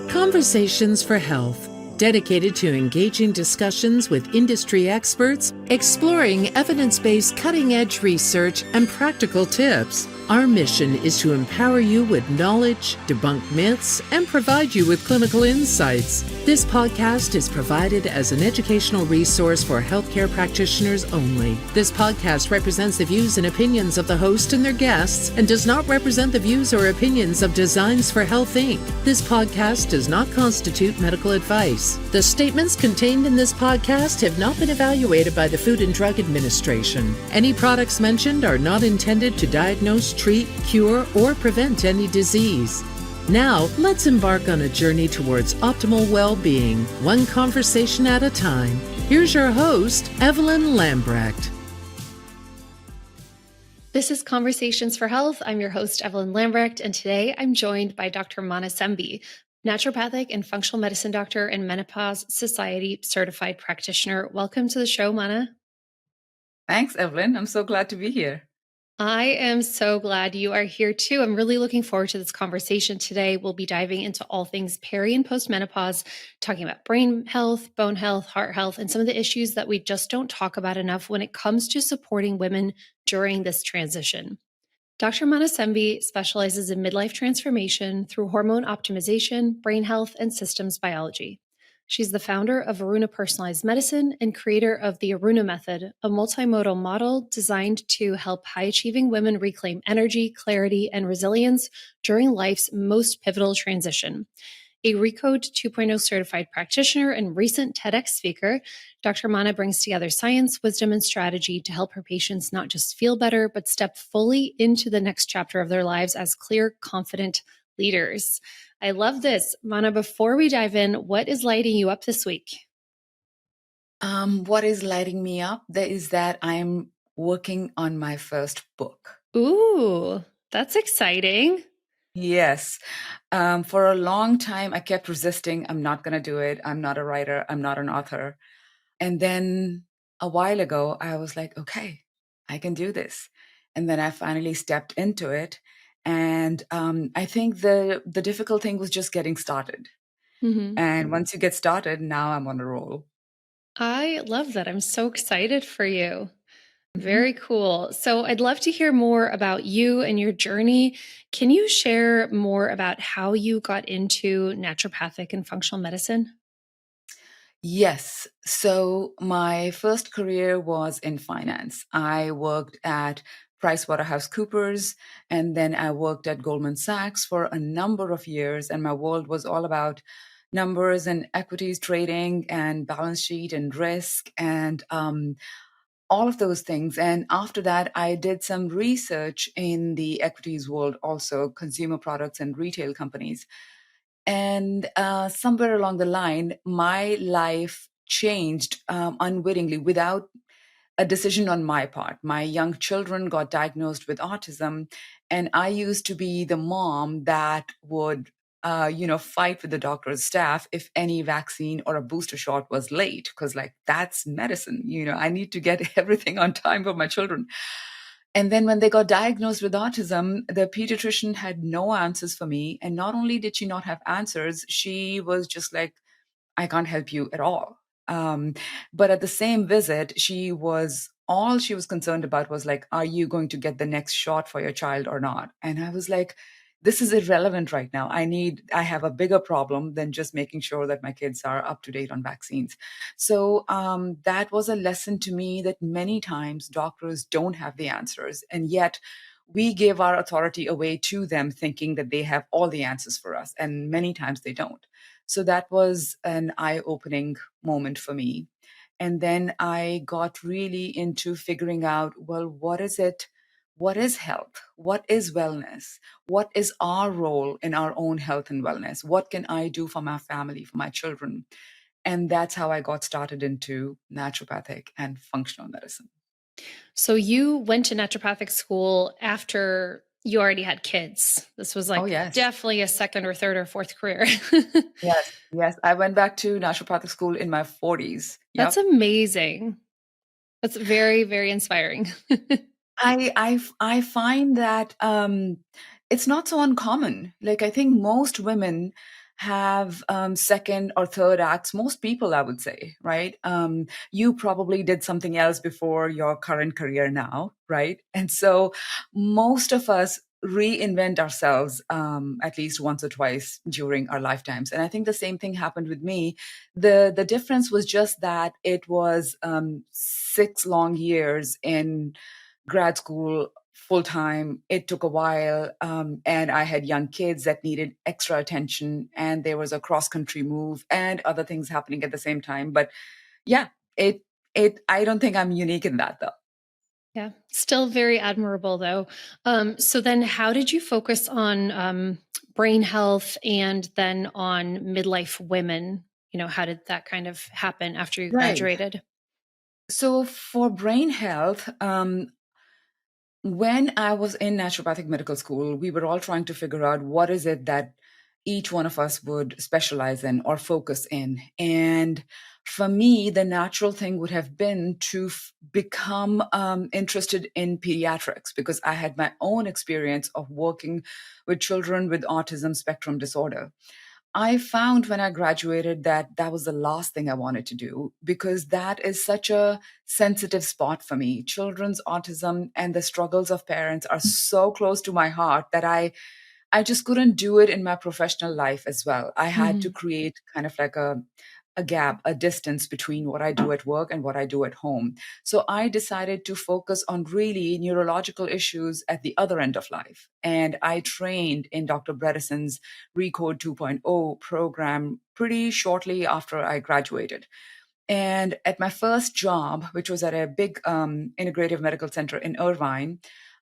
Conversations for Health, dedicated to engaging discussions with industry experts, exploring evidence-based cutting-edge research and practical tips. Our mission is to empower you with knowledge, debunk myths, and provide you with clinical insights. This podcast is provided as an educational resource for healthcare practitioners only. This podcast represents the views and opinions of the host and their guests and does not represent the views or opinions of Designs for Health, Inc. This podcast does not constitute medical advice. The statements contained in this podcast have not been evaluated by the Food and Drug Administration. Any products mentioned are not intended to diagnose, treat, cure, or prevent any disease. Now, let's embark on a journey towards optimal well-being, one conversation at a time. Here's your host, Evelyn Lambrecht. This is Conversations for Health. I'm your host, Evelyn Lambrecht, and today I'm joined by Dr. Manna Semby, naturopathic and functional medicine doctor and Menopause Society certified practitioner. Welcome to the show, Manna. Thanks, Evelyn. I'm so glad to be here. I am so glad you are here too. I'm really looking forward to this conversation today. We'll be diving into all things peri and postmenopause, talking about brain health, bone health, heart health, and some of the issues that we just don't talk about enough when it comes to supporting women during this transition. Dr. Manna Semby specializes in midlife transformation through hormone optimization, brain health, and systems biology. She's the founder of Aruna Personalized Medicine and creator of the Aruna Method, a multimodal model designed to help high-achieving women reclaim energy, clarity, and resilience during life's most pivotal transition. A ReCODE 2.0 certified practitioner and recent TEDx speaker, Dr. Manna brings together science, wisdom, and strategy to help her patients not just feel better, but step fully into the next chapter of their lives as clear, confident leaders. I love this. Manna, before we dive in, what is lighting you up this week? What is lighting me up is that I'm working on my first book. Ooh, that's exciting. Yes. For a long time, I kept resisting. I'm not going to do it. I'm not a writer. I'm not an author. And then a while ago, I was like, okay, I can do this. And then I finally stepped into it. And I think the difficult thing was just getting started. Mm-hmm. And once you get started, now I'm on a roll. I love that. I'm so excited for you. Mhm. Very cool. So I'd love to hear more about you and your journey. Can you share more about how you got into naturopathic and functional medicine? Yes. So my first career was in finance. I worked at PricewaterhouseCoopers, and then I worked at Goldman Sachs for a number of years. And my world was all about numbers and equities trading and balance sheet and risk and all of those things. And after that, I did some research in the equities world, also consumer products and retail companies. And somewhere along the line, my life changed unwittingly without a decision on my part. My young children got diagnosed with autism, and I used to be the mom that would, fight with the doctor's staff if any vaccine or a booster shot was late, because like that's medicine. I need to get everything on time for my children. And then when they got diagnosed with autism, the pediatrician had no answers for me. And not only did she not have answers, she was just like, I can't help you at all. Um, but at the same visit, all she was concerned about was like, are you going to get the next shot for your child or not? And I was like, this is irrelevant right now. I have a bigger problem than just making sure that my kids are up to date on vaccines. So that was a lesson to me that many times doctors don't have the answers. And yet we give our authority away to them thinking that they have all the answers for us. And many times they don't. So that was an eye-opening moment for me. And then I got really into figuring out, well, what is it? What is health? What is wellness? What is our role in our own health and wellness? What can I do for my family, for my children? And that's how I got started into naturopathic and functional medicine. So you went to naturopathic school after you already had kids. This was Oh, yes. definitely a second or third or fourth career. Yes. I went back to naturopathic school in my 40s. That's amazing. That's very, very inspiring. I find that it's not so uncommon. Like, I think most women have second or third acts. Most people, I would say, right? You probably did something else before your current career now, right? And so most of us reinvent ourselves at least once or twice during our lifetimes. And I think the same thing happened with me. The difference was just that it was 6 long years in grad school full time. It took a while, and I had young kids that needed extra attention, and there was a cross country move and other things happening at the same time. But yeah, it I don't think I'm unique in that though. Yeah, still very admirable though. So then how did you focus on brain health and then on midlife women? How did that kind of happen after you Right. graduated? So for brain health, when I was in naturopathic medical school, we were all trying to figure out what is it that each one of us would specialize in or focus in. And for me, the natural thing would have been to become interested in pediatrics because I had my own experience of working with children with autism spectrum disorder. I found when I graduated that that was the last thing I wanted to do because that is such a sensitive spot for me. Children's autism and the struggles of parents are so close to my heart that I just couldn't do it in my professional life as well. I had to Mhm. create kind of like a gap, a distance between what I do at work and what I do at home. So I decided to focus on really neurological issues at the other end of life. And I trained in Dr. Bredesen's ReCODE 2.0 program pretty shortly after I graduated. And at my first job, which was at a big integrative medical center in Irvine,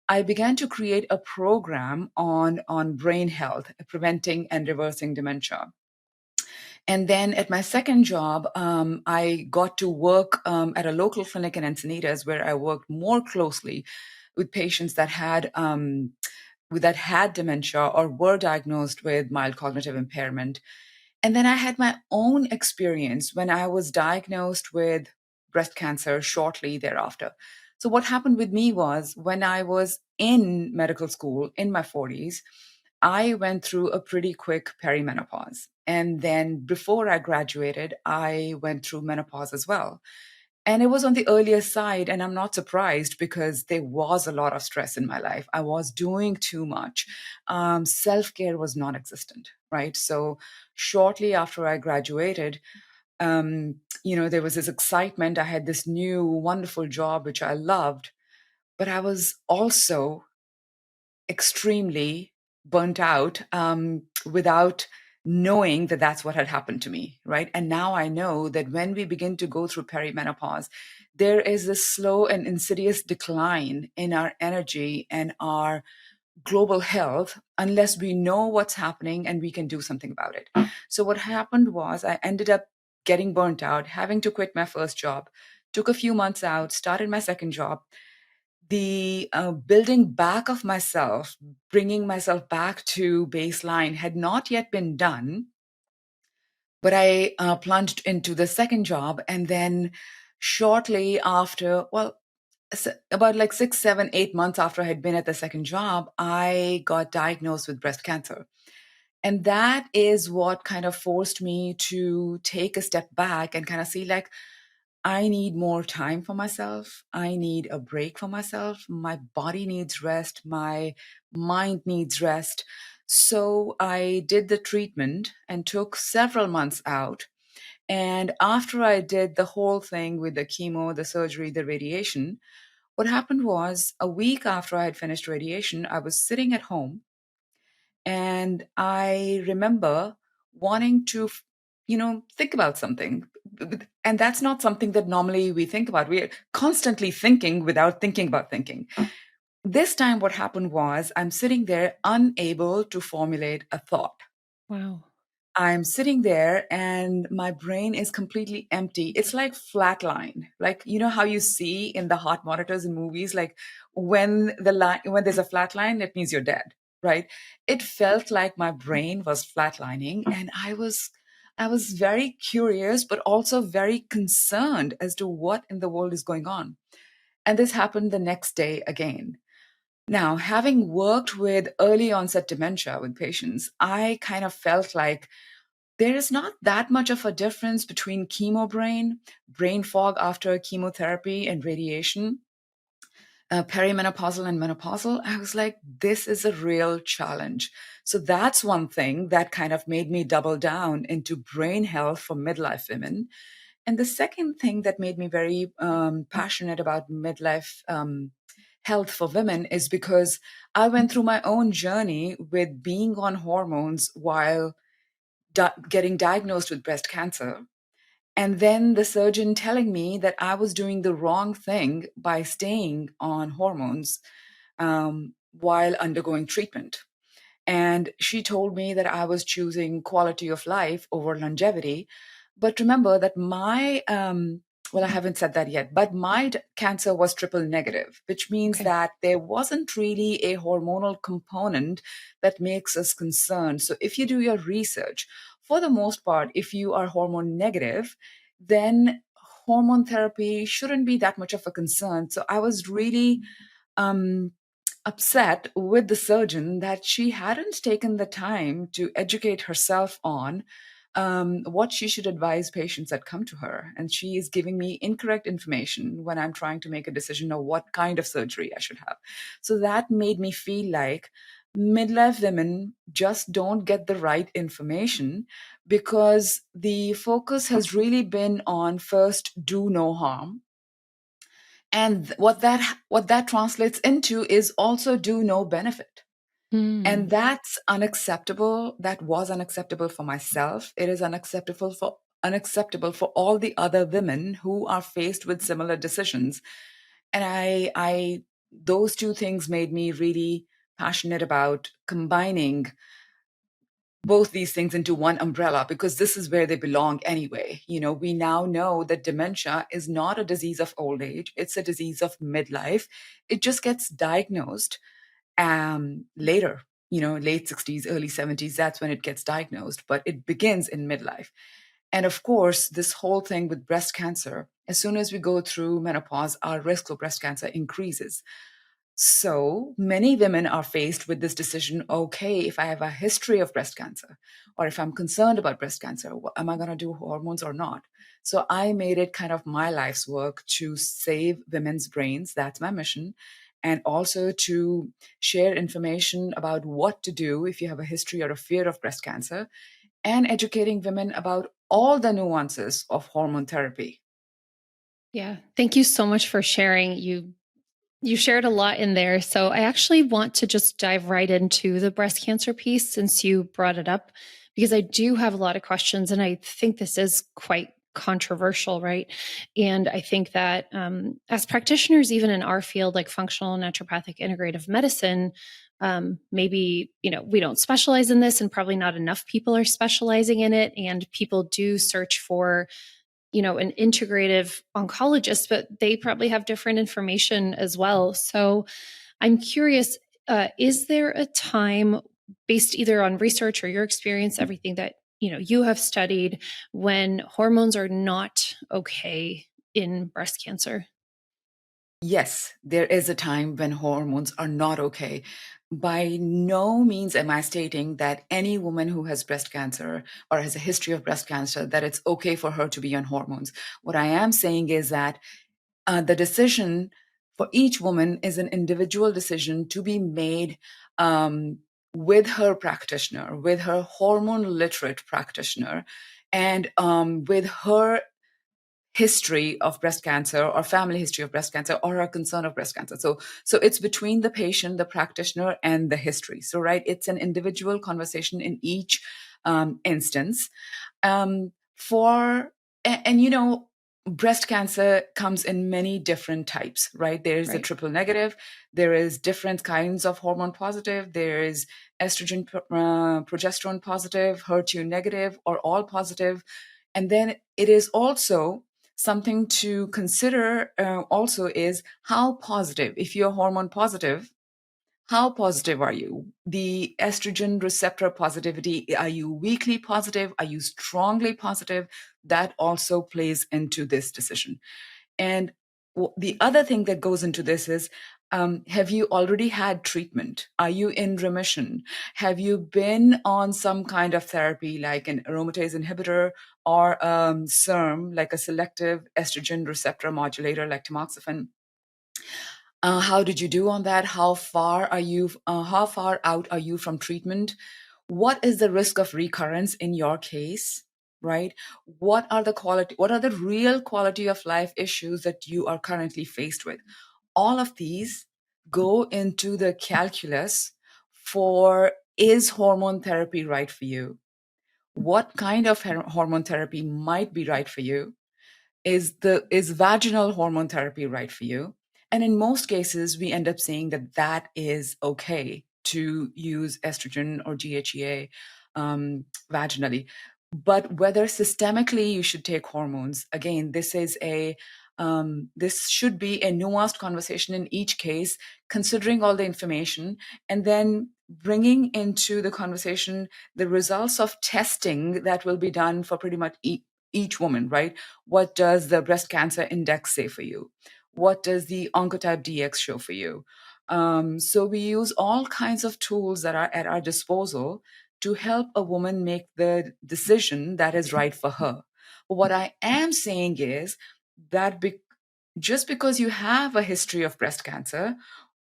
I began to create a program on brain health, preventing and reversing dementia. And then at my second job, I got to work at a local clinic in Encinitas, where I worked more closely with patients that had dementia or were diagnosed with mild cognitive impairment. And then I had my own experience when I was diagnosed with breast cancer shortly thereafter. So, what happened with me was when I was in medical school in my 40s, I went through a pretty quick perimenopause. And then before I graduated, I went through menopause as well. And it was on the earlier side, and I'm not surprised because there was a lot of stress in my life. I was doing too much. Self care was non existent, right? So, shortly after I graduated, there was this excitement. I had this new wonderful job, which I loved, but I was also extremely burnt out without knowing that that's what had happened to me, right? And now I know that when we begin to go through perimenopause, there is this slow and insidious decline in our energy and our global health unless we know what's happening and we can do something about it. So, what happened was I ended up getting burnt out, having to quit my first job, took a few months out, started my second job. The building back of myself, bringing myself back to baseline had not yet been done, but I plunged into the second job. And then shortly after, well, about like 6, 7, 8 months after I had been at the second job, I got diagnosed with breast cancer. And that is what kind of forced me to take a step back and kind of see like, I need more time for myself. I need a break for myself. My body needs rest. My mind needs rest. So I did the treatment and took several months out. And after I did the whole thing with the chemo, the surgery, the radiation, what happened was a week after I had finished radiation, I was sitting at home and I remember wanting to, think about something. And that's not something that normally we think about. We're constantly thinking without thinking about thinking. This time, what happened was I'm sitting there unable to formulate a thought. Wow. I'm sitting there and my brain is completely empty. It's like flatline. Like, you know how you see in the heart monitors in movies, like when there's a flat line, that means you're dead, right? It felt like my brain was flatlining and I was very curious, but also very concerned as to what in the world is going on. And this happened the next day again. Now, having worked with early onset dementia with patients, I kind of felt like there is not that much of a difference between chemo brain fog after chemotherapy and radiation, perimenopausal and menopausal. I was like, this is a real challenge. So that's one thing that kind of made me double down into brain health for midlife women. And the second thing that made me very passionate about midlife health for women is because I went through my own journey with being on hormones while getting diagnosed with breast cancer. And then the surgeon telling me that I was doing the wrong thing by staying on hormones while undergoing treatment. And she told me that I was choosing quality of life over longevity. But remember that well, I haven't said that yet, but my cancer was triple negative, which means Okay. that there wasn't really a hormonal component that makes us concerned. So if you do your research, for the most part, if you are hormone negative, then hormone therapy shouldn't be that much of a concern. So I was really um, upset with the surgeon that she hadn't taken the time to educate herself on what she should advise patients that come to her. And she is giving me incorrect information when I'm trying to make a decision of what kind of surgery I should have. So that made me feel like midlife women just don't get the right information because the focus has really been on first do no harm, and what that translates into is also do no benefit. And Hmm. that's unacceptable. That was unacceptable for myself. It is unacceptable for all the other women who are faced with similar decisions. And I those two things made me really passionate about combining both these things into one umbrella because this is where they belong anyway. We now know that dementia is not a disease of old age, it's a disease of midlife. It just gets diagnosed later, late 60s, early 70s. That's when it gets diagnosed, but it begins in midlife. And of course, this whole thing with breast cancer, as soon as we go through menopause, our risk for breast cancer increases. So many women are faced with this decision. Okay, if I have a history of breast cancer, or if I'm concerned about breast cancer, am I going to do hormones or not? So I made it kind of my life's work to save women's brains. That's my mission. And also to share information about what to do if you have a history or a fear of breast cancer, and educating women about all the nuances of hormone therapy. Yeah. Thank you so much for sharing. You shared a lot in there. So I actually want to just dive right into the breast cancer piece since you brought it up, because I do have a lot of questions and I think this is quite controversial, right? And I think that as practitioners, even in our field, like functional naturopathic integrative medicine, maybe we don't specialize in this and probably not enough people are specializing in it, and people do search for an integrative oncologist, but they probably have different information as well. So I'm curious, is there a time based either on research or your experience, everything that you have studied, when hormones are not okay in breast cancer? Yes, there is a time when hormones are not okay. By no means am I stating that any woman who has breast cancer or has a history of breast cancer, that it's okay for her to be on hormones. What I am saying is that the decision for each woman is an individual decision to be made with her practitioner, with her hormone literate practitioner, and with her history of breast cancer or family history of breast cancer or a concern of breast cancer. So it's between the patient, the practitioner, and the history. So right, it's an individual conversation in each instance. For and breast cancer comes in many different types, right? There's the Right. triple negative, there is different kinds of hormone positive, there is estrogen, progesterone positive, HER2 negative, or all positive. And then it is also something to consider also is how positive. If you're hormone positive, how positive are you? The estrogen receptor positivity, are you weakly positive? Are you strongly positive? That also plays into this decision. And the other thing that goes into this is, Have you already had treatment? Are you in remission? Have you been on some kind of therapy like an aromatase inhibitor or SERM, like a selective estrogen receptor modulator like tamoxifen? How did you do on that? How far are you? How far out are you from treatment? What is the risk of recurrence in your case? Right? What are the quality? What are the real quality of life issues that you are currently faced with? All of these go into the calculus for, is hormone therapy right for you? What kind of hormone therapy might be right for you? Is vaginal hormone therapy right for you? And in most cases we end up saying that that is okay to use estrogen or GHEA vaginally. But whether systemically you should take hormones, again, this should be a nuanced conversation in each case, considering all the information, and then bringing into the conversation the results of testing that will be done for pretty much each woman, right? What does the breast cancer index say for you? What does the Oncotype DX show for you? So we use all kinds of tools that are at our disposal to help a woman make the decision that is right for her. But what I am saying is that just because you have a history of breast cancer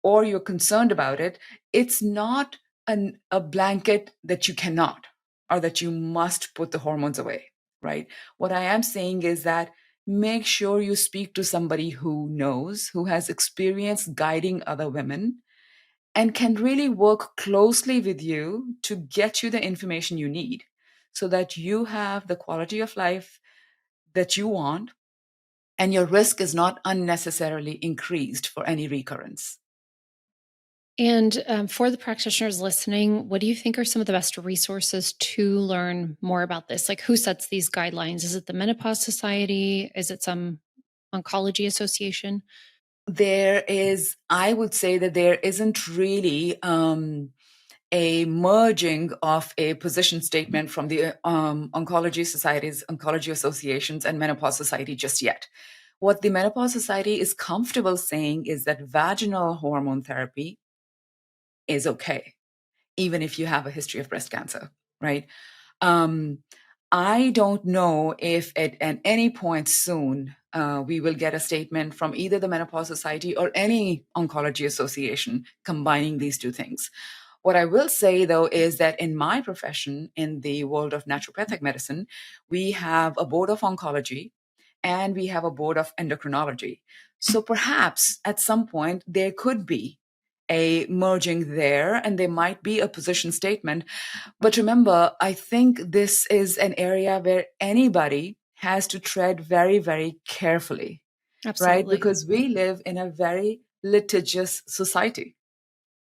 or you're concerned about it, it's not a blanket that you cannot or that you must put the hormones away, right? What I am saying is that make sure you speak to somebody who knows, who has experience guiding other women, and can really work closely with you to get you the information you need so that you have the quality of life that you want and your risk is not unnecessarily increased for any recurrence. And for the practitioners listening, what do you think are some of the best resources to learn more about this? Like, who sets these guidelines? Is it the Menopause Society? Is it some oncology association? I would say that there isn't really a merging of a position statement from the oncology societies, oncology associations, and Menopause Society just yet. What the Menopause Society is comfortable saying is that vaginal hormone therapy is okay, even if you have a history of breast cancer, right? Um, I don't know if at any point soon we will get a statement from either the Menopause Society or any oncology association combining these two things. What I will say, though, is that in my profession, in the world of naturopathic medicine, we have a board of oncology and we have a board of endocrinology. So perhaps at some point there could be a merging there and there might be a position statement. But remember, I think this is an area where anybody has to tread very, very carefully, right? Absolutely. Because we live in a very litigious society,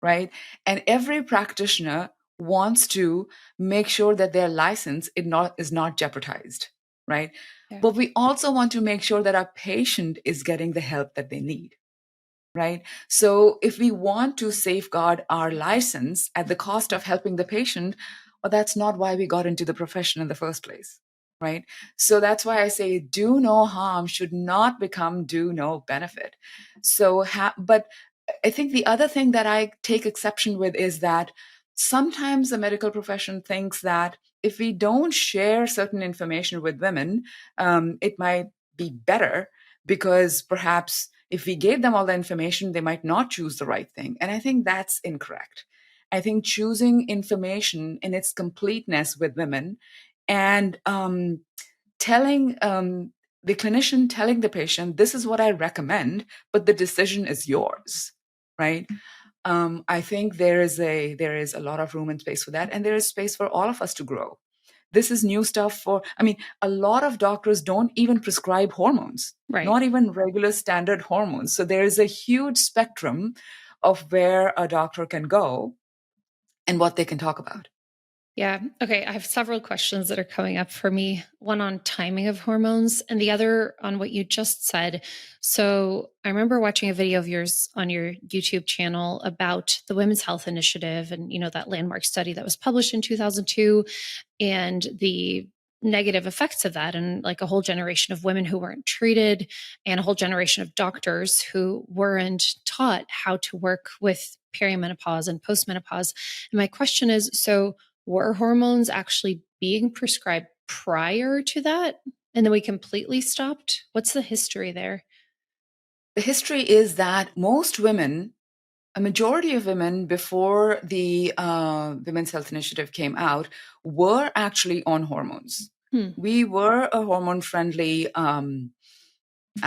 right? And every practitioner wants to make sure that their license is not jeopardized, right? Yeah. But we also want to make sure that our patient is getting the help that they need, right? So if we want to safeguard our license at the cost of helping the patient, well, that's not why we got into the profession in the first place, right? So that's why I say do no harm should not become do no benefit. But I think the other thing that I take exception with is that sometimes the medical profession thinks that if we don't share certain information with women, it might be better because perhaps if we gave them all the information, they might not choose the right thing. And I think that's incorrect. I think choosing information in its completeness with women and telling the clinician, telling the patient, this is what I recommend, but the decision is yours, right? I think there is a lot of room and space for that, and there is space for all of us to grow. This is new stuff a lot of doctors don't even prescribe hormones, Right. not even regular standard hormones. So there is a huge spectrum of where a doctor can go and what they can talk about. Yeah. Okay. I have several questions that are coming up for me. One on timing of hormones, and the other on what you just said. So, I remember watching a video of yours on your YouTube channel about the Women's Health Initiative and, that landmark study that was published in 2002 and the negative effects of that, and like a whole generation of women who weren't treated and a whole generation of doctors who weren't taught how to work with perimenopause and postmenopause. And my question is, so were hormones actually being prescribed prior to that and then we completely stopped? What's the history there? The history is that most women, a majority of women before the Women's Health Initiative came out, were actually on hormones. Hmm. We were a hormone friendly, I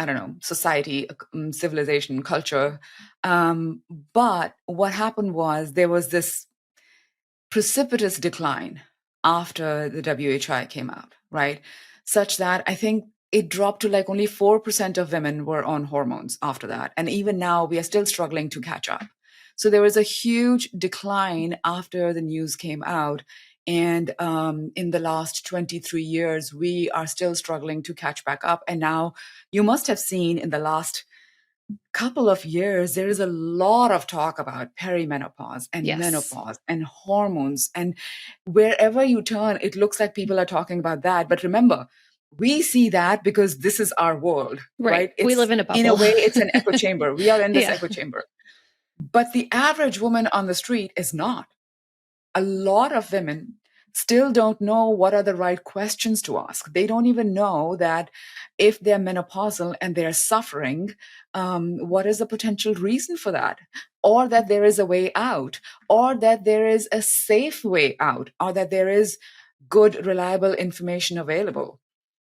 don't know, society, civilization, culture. But what happened was there was this precipitous decline after the WHI came out, right? Such that I think it dropped to like only 4% of women were on hormones after that. And even now, we are still struggling to catch up. So there was a huge decline after the news came out. And in the last 23 years, we are still struggling to catch back up. And now you must have seen in the last couple of years, there is a lot of talk about perimenopause and Yes. menopause and hormones. And wherever you turn, it looks like people are talking about that. But remember, we see that because this is our world, Right. right? We It's live in a in a bubble. way, it's an echo chamber. We are in this Yeah. echo chamber. But the average woman on the street is not. A lot of women still don't know what are the right questions to ask. They don't even know that if they're menopausal and they're suffering, what is the potential reason for that? Or that there is a way out, or that there is a safe way out, or that there is good, reliable information available.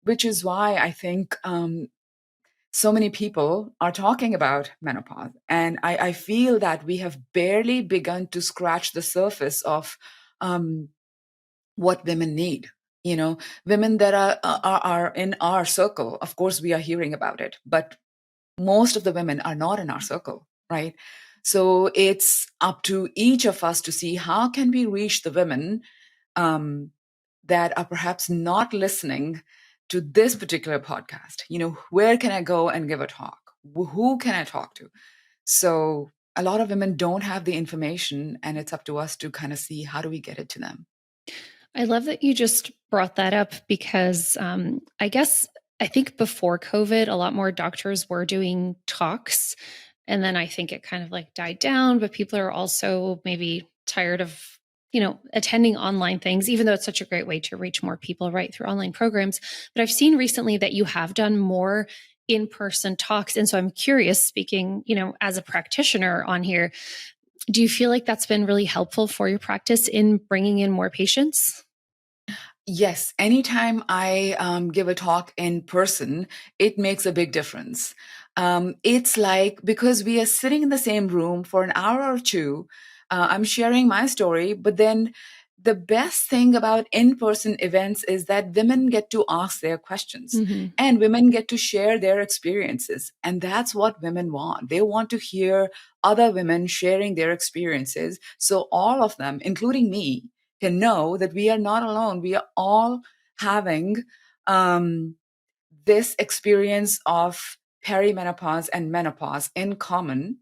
Which is why I think so many people are talking about menopause. And I feel that we have barely begun to scratch the surface of um, what women need. You know, women that are in our circle, of course, we are hearing about it, but most of the women are not in our circle, right? So it's up to each of us to see how can we reach the women um, that are perhaps not listening to this particular podcast. You know, where can I go and give a talk? Who can I talk to? So a lot of women don't have the information, and it's up to us to kind of see how do we get it to them. I love that you just brought that up because I think before COVID, a lot more doctors were doing talks. And then I think it kind of like died down, but people are also maybe tired of, attending online things, even though it's such a great way to reach more people right through online programs. But I've seen recently that you have done more in-person talks. And so I'm curious, speaking, as a practitioner on here, do you feel like that's been really helpful for your practice in bringing in more patients? Yes, anytime I give a talk in person, it makes a big difference. It's like because we are sitting in the same room for an hour or two, I'm sharing my story, but then the best thing about in person events is that women get to ask their questions Hmm. and women get to share their experiences. And that's what women want. They want to hear other women sharing their experiences. So all of them, including me, can know that we are not alone. We are all having um, this experience of perimenopause and menopause in common.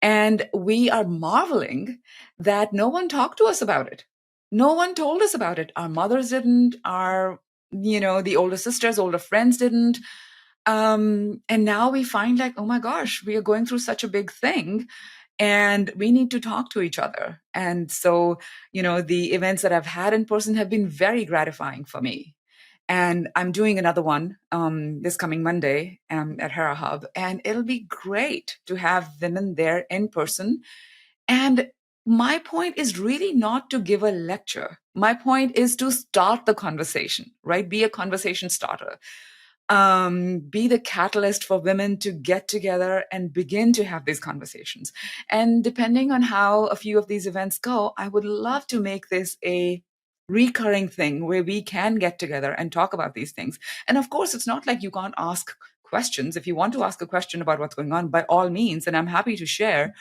And we are marveling that no one talked to us about it. No one told us about it. Our mothers didn't, the older sisters, older friends didn't. And now we find like, oh my gosh, we are going through such a big thing and we need to talk to each other. And so, the events that I've had in person have been very gratifying for me. And I'm doing another one this coming Monday at Hera Hub, and it'll be great to have women there in person. And my point is really not to give a lecture. My point is to start the conversation, right? Be a conversation starter, be the catalyst for women to get together and begin to have these conversations. And depending on how a few of these events go, I would love to make this a recurring thing where we can get together and talk about these things. And of course, it's not like you can't ask questions. If you want to ask a question about what's going on, by all means, and I'm happy to share.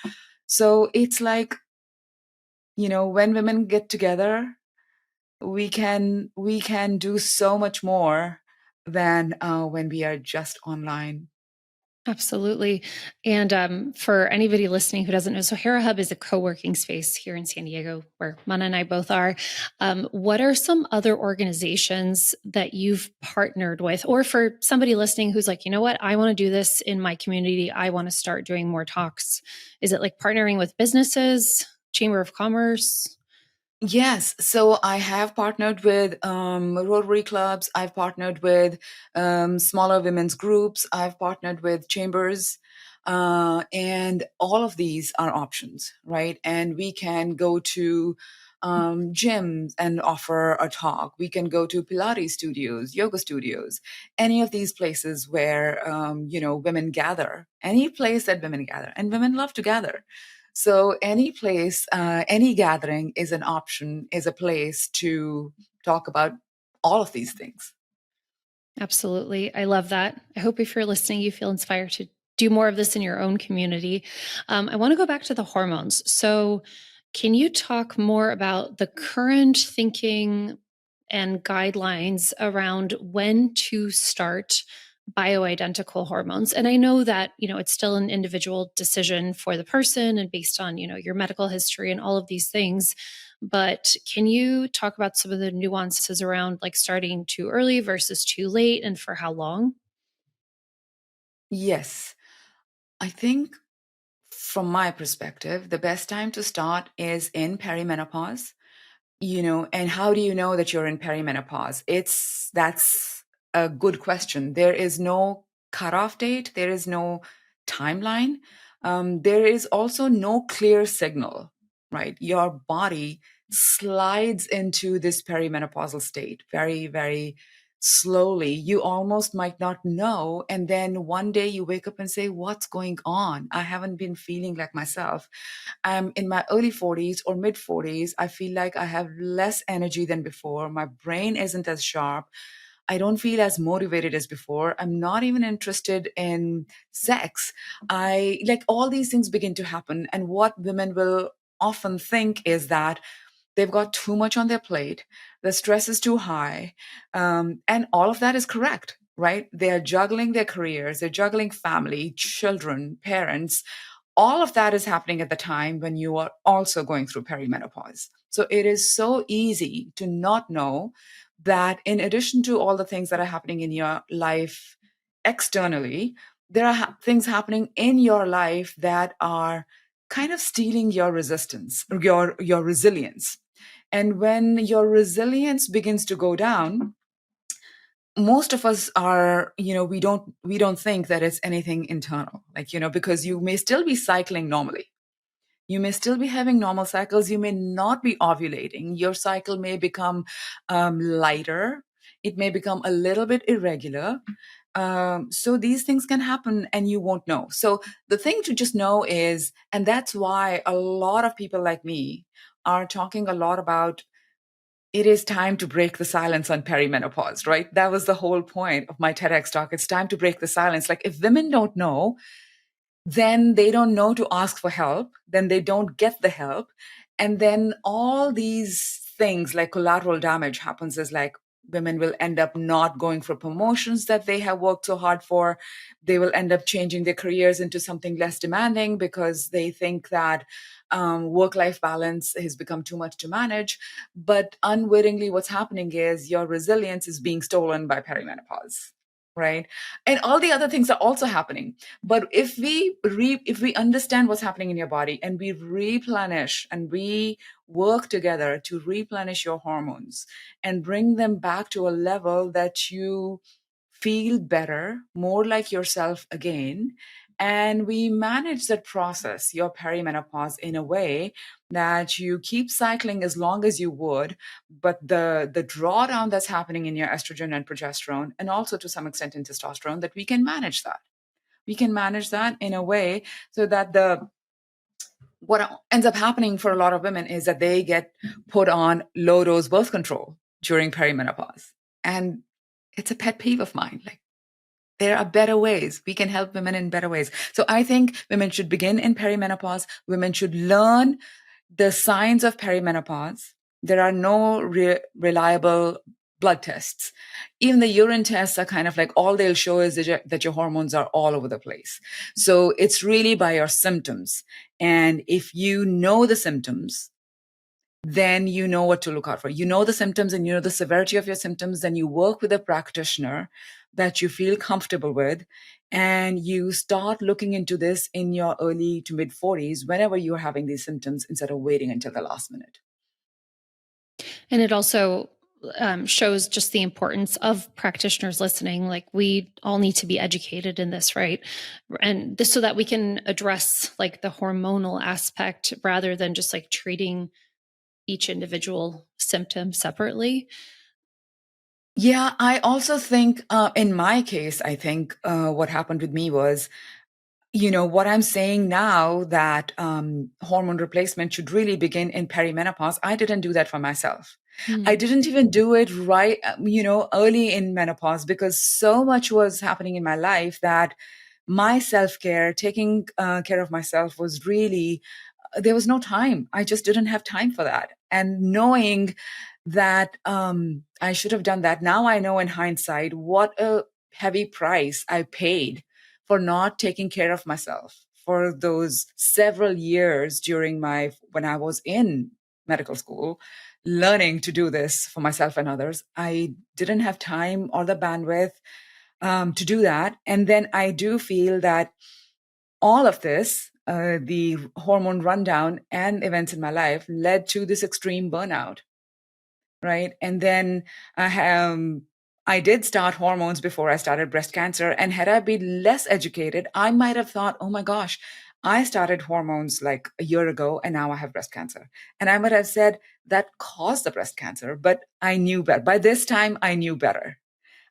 So it's like, when women get together, we can do so much more than when we are just online. Absolutely. And for anybody listening who doesn't know, so Hera Hub is a co-working space here in San Diego where Mana and I both are. What are some other organizations that you've partnered with? Or for somebody listening who's like, you know what, I want to do this in my community. I want to start doing more talks. Is it like partnering with businesses, Chamber of Commerce? Yes, so I have partnered with Rotary clubs. I've partnered with smaller women's groups. I've partnered with chambers, and all of these are options, right? And we can go to gyms and offer a talk. We can go to Pilates studios, yoga studios, any of these places where women gather. Any place that women gather, and women love to gather. So any place, any gathering is an option, is a place to talk about all of these things. Absolutely. I love that. I hope if you're listening, you feel inspired to do more of this in your own community. I want to go back to the hormones. So, can you talk more about the current thinking and guidelines around when to start bioidentical hormones? And I know that, it's still an individual decision for the person and based on, your medical history and all of these things. But can you talk about some of the nuances around like starting too early versus too late and for how long? Yes, I think from my perspective, the best time to start is in perimenopause. And how do you know that you're in perimenopause? That's a good question. There is no cutoff date, there is no timeline. There is also no clear signal, right? Your body slides into this perimenopausal state very, very slowly. You almost might not know. And then one day you wake up and say, what's going on? I haven't been feeling like myself. I'm in my early 40s or mid 40s. I feel like I have less energy than before. My brain isn't as sharp. I don't feel as motivated as before. I'm not even interested in sex. I like all these things begin to happen. And what women will often think is that they've got too much on their plate, the stress is too high. And all of that is correct, right? They're juggling their careers, they're juggling family, children, parents. All of that is happening at the time when you are also going through perimenopause. So it is so easy to not know that in addition to all the things that are happening in your life externally, there are things happening in your life that are kind of stealing your resistance, your resilience. And when your resilience begins to go down, most of us are, we don't think that it's anything internal, like, because you may still be cycling normally. You may still be having normal cycles. You may not be ovulating. Your cycle may become lighter. It may become a little bit irregular. So these things can happen and you won't know. So the thing to just know is, and that's why a lot of people like me are talking a lot about it is time to break the silence on perimenopause, right? That was the whole point of my TEDx talk. It's time to break the silence. Like if women don't know, then they don't know to ask for help, then they don't get the help. And then all these things like collateral damage happens is like women will end up not going for promotions that they have worked so hard for. They will end up changing their careers into something less demanding because they think that work-life balance has become too much to manage. But unwittingly, what's happening is your resilience is being stolen by perimenopause, right? And all the other things are also happening. But if we understand what's happening in your body and we replenish and we work together to replenish your hormones and bring them back to a level that you feel better, more like yourself again, and we manage that process, your perimenopause, in a way that you keep cycling as long as you would, but the drawdown that's happening in your estrogen and progesterone, and also to some extent in testosterone, that we can manage that. We can manage that in a way so that the what ends up happening for a lot of women is that they get put on low dose birth control during perimenopause. And it's a pet peeve of mine. Like, there are better ways. We can help women in better ways. So I think women should begin in perimenopause. Women should learn the signs of perimenopause. There are no reliable blood tests. Even the urine tests are kind of like, all they'll show is that your hormones are all over the place. So it's really by your symptoms. And if you know the symptoms, then you know what to look out for. You know the symptoms and you know the severity of your symptoms, then you work with a practitioner that you feel comfortable with, and you start looking into this in your early to mid 40s whenever you're having these symptoms, instead of waiting until the last minute. And it also shows just the importance of practitioners listening. Like, we all need to be educated in this, right? And this, so that we can address like the hormonal aspect rather than just like treating each individual symptom separately. Yeah, I also think in my case, I think what happened with me was, what I'm saying now, that hormone replacement should really begin in perimenopause. I didn't do that for myself. I Mm. didn't even do it right, early in menopause, because so much was happening in my life that my self-care, taking care of myself, was really, there was no time. I just didn't have time for that. And knowing that I should have done that, now I know in hindsight what a heavy price I paid for not taking care of myself for those several years when I was in medical school, learning to do this for myself and others. I didn't have time or the bandwidth to do that. And then I do feel that all of this, the hormone rundown and events in my life, led to this extreme burnout, right? And then I did start hormones before I started breast cancer. And had I been less educated, I might have thought, oh my gosh, I started hormones like a year ago and now I have breast cancer. And I might have said that caused the breast cancer, but I knew better. By this time, I knew better.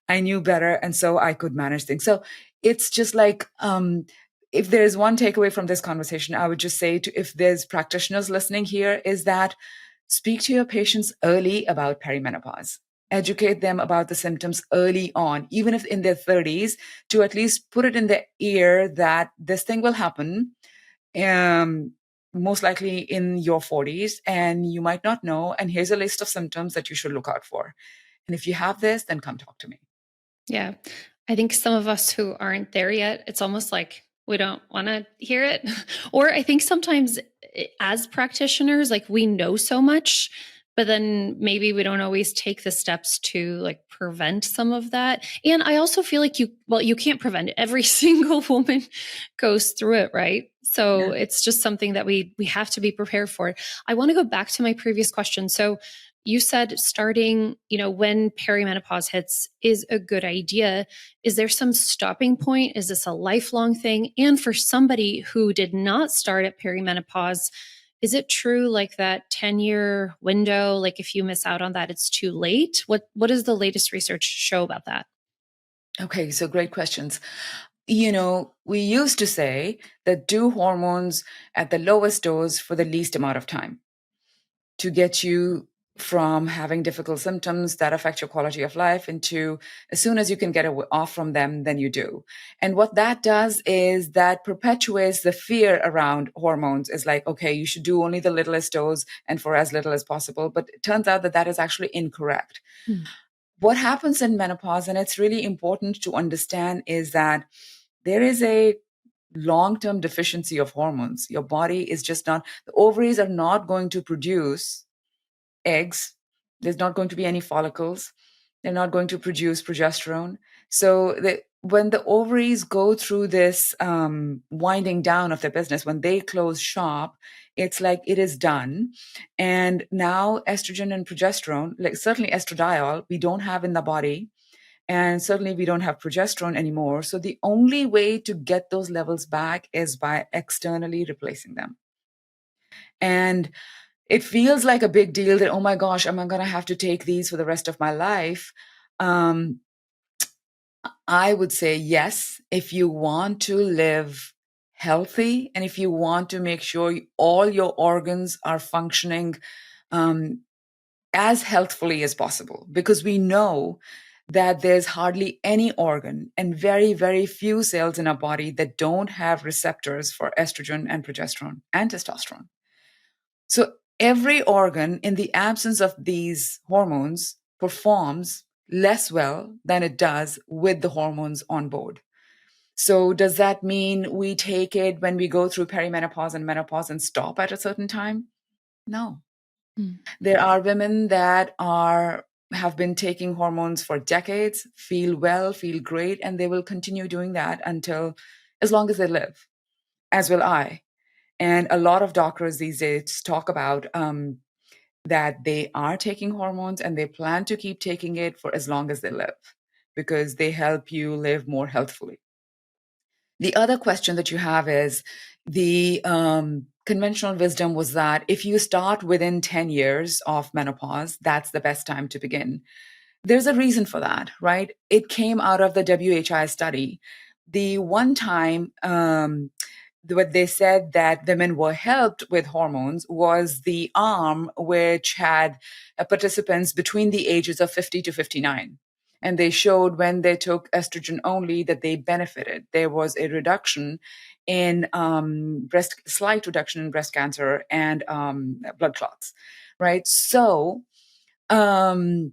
I knew better. And so I could manage things. So it's just like, if there's one takeaway from this conversation, I would just say, if there's practitioners listening here, is that speak to your patients early about perimenopause. Educate them about the symptoms early on, even if in their 30s, to at least put it in their ear that this thing will happen, um, most likely in your 40s, and you might not know. And here's a list of symptoms that you should look out for. And if you have this, then come talk to me. Yeah. I think some of us who aren't there yet, it's almost like we don't want to hear it. Or I think sometimes as practitioners, like, we know so much, but then maybe we don't always take the steps to like prevent some of that. And I also feel like you can't prevent it. Every single woman goes through it, right? So Yeah. it's just something that we have to be prepared for. I want to go back to my previous question. So you said starting, when perimenopause hits is a good idea. Is there some stopping point? Is this a lifelong thing? And for somebody who did not start at perimenopause, is it true like that 10-year window, like if you miss out on that, it's too late? What does the latest research show about that? Okay, so great questions. We used to say that do hormones at the lowest dose for the least amount of time to get you from having difficult symptoms that affect your quality of life into, as soon as you can get off from them, then you do. And what that does is that perpetuates the fear around hormones. Is like, okay, you should do only the littlest dose and for as little as possible. But it turns out that that is actually incorrect. Hmm. What happens in menopause, and it's really important to understand, is that there is a long-term deficiency of hormones. Your body is just not, the ovaries are not going to produce eggs. There's not going to be any follicles. They're not going to produce progesterone. So when the ovaries go through this winding down of their business, when they close shop, it's like it is done. And now estrogen and progesterone, like certainly estradiol, we don't have in the body. And certainly we don't have progesterone anymore. So the only way to get those levels back is by externally replacing them. And it feels like a big deal that, oh my gosh, am I going to have to take these for the rest of my life? Um, I would say yes, if you want to live healthy and if you want to make sure all your organs are functioning um, as healthfully as possible, because we know that there's hardly any organ and very, very few cells in our body that don't have receptors for estrogen and progesterone and testosterone. So every organ, in the absence of these hormones, performs less well than it does with the hormones on board. So does that mean we take it when we go through perimenopause and menopause and stop at a certain time? No. Mm. There are women that have been taking hormones for decades, feel well, feel great, and they will continue doing that until as long as they live, as will I. And a lot of doctors these days talk about that they are taking hormones and they plan to keep taking it for as long as they live because they help you live more healthfully. The other question that you have is the conventional wisdom was that if you start within 10 years of menopause, that's the best time to begin. There's a reason for that, right? It came out of the WHI study. The one time what they said that women were helped with hormones was the arm which had participants between the ages of 50 to 59. And they showed when they took estrogen only that they benefited. There was a reduction in slight reduction in breast cancer and blood clots, right? So, um,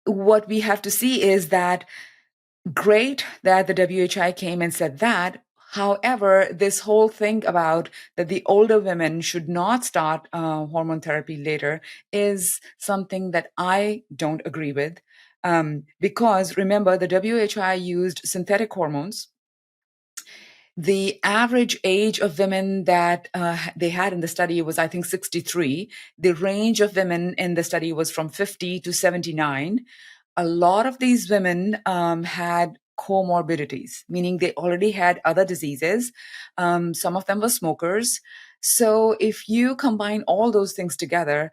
what we have to see is that great that the WHI came and said that. However, this whole thing about that the older women should not start hormone therapy later is something that I don't agree with. Because remember, the WHI used synthetic hormones. The average age of women that they had in the study was, I think, 63. The range of women in the study was from 50 to 79. A lot of these women had comorbidities, meaning they already had other diseases. Some of them were smokers. So if you combine all those things together,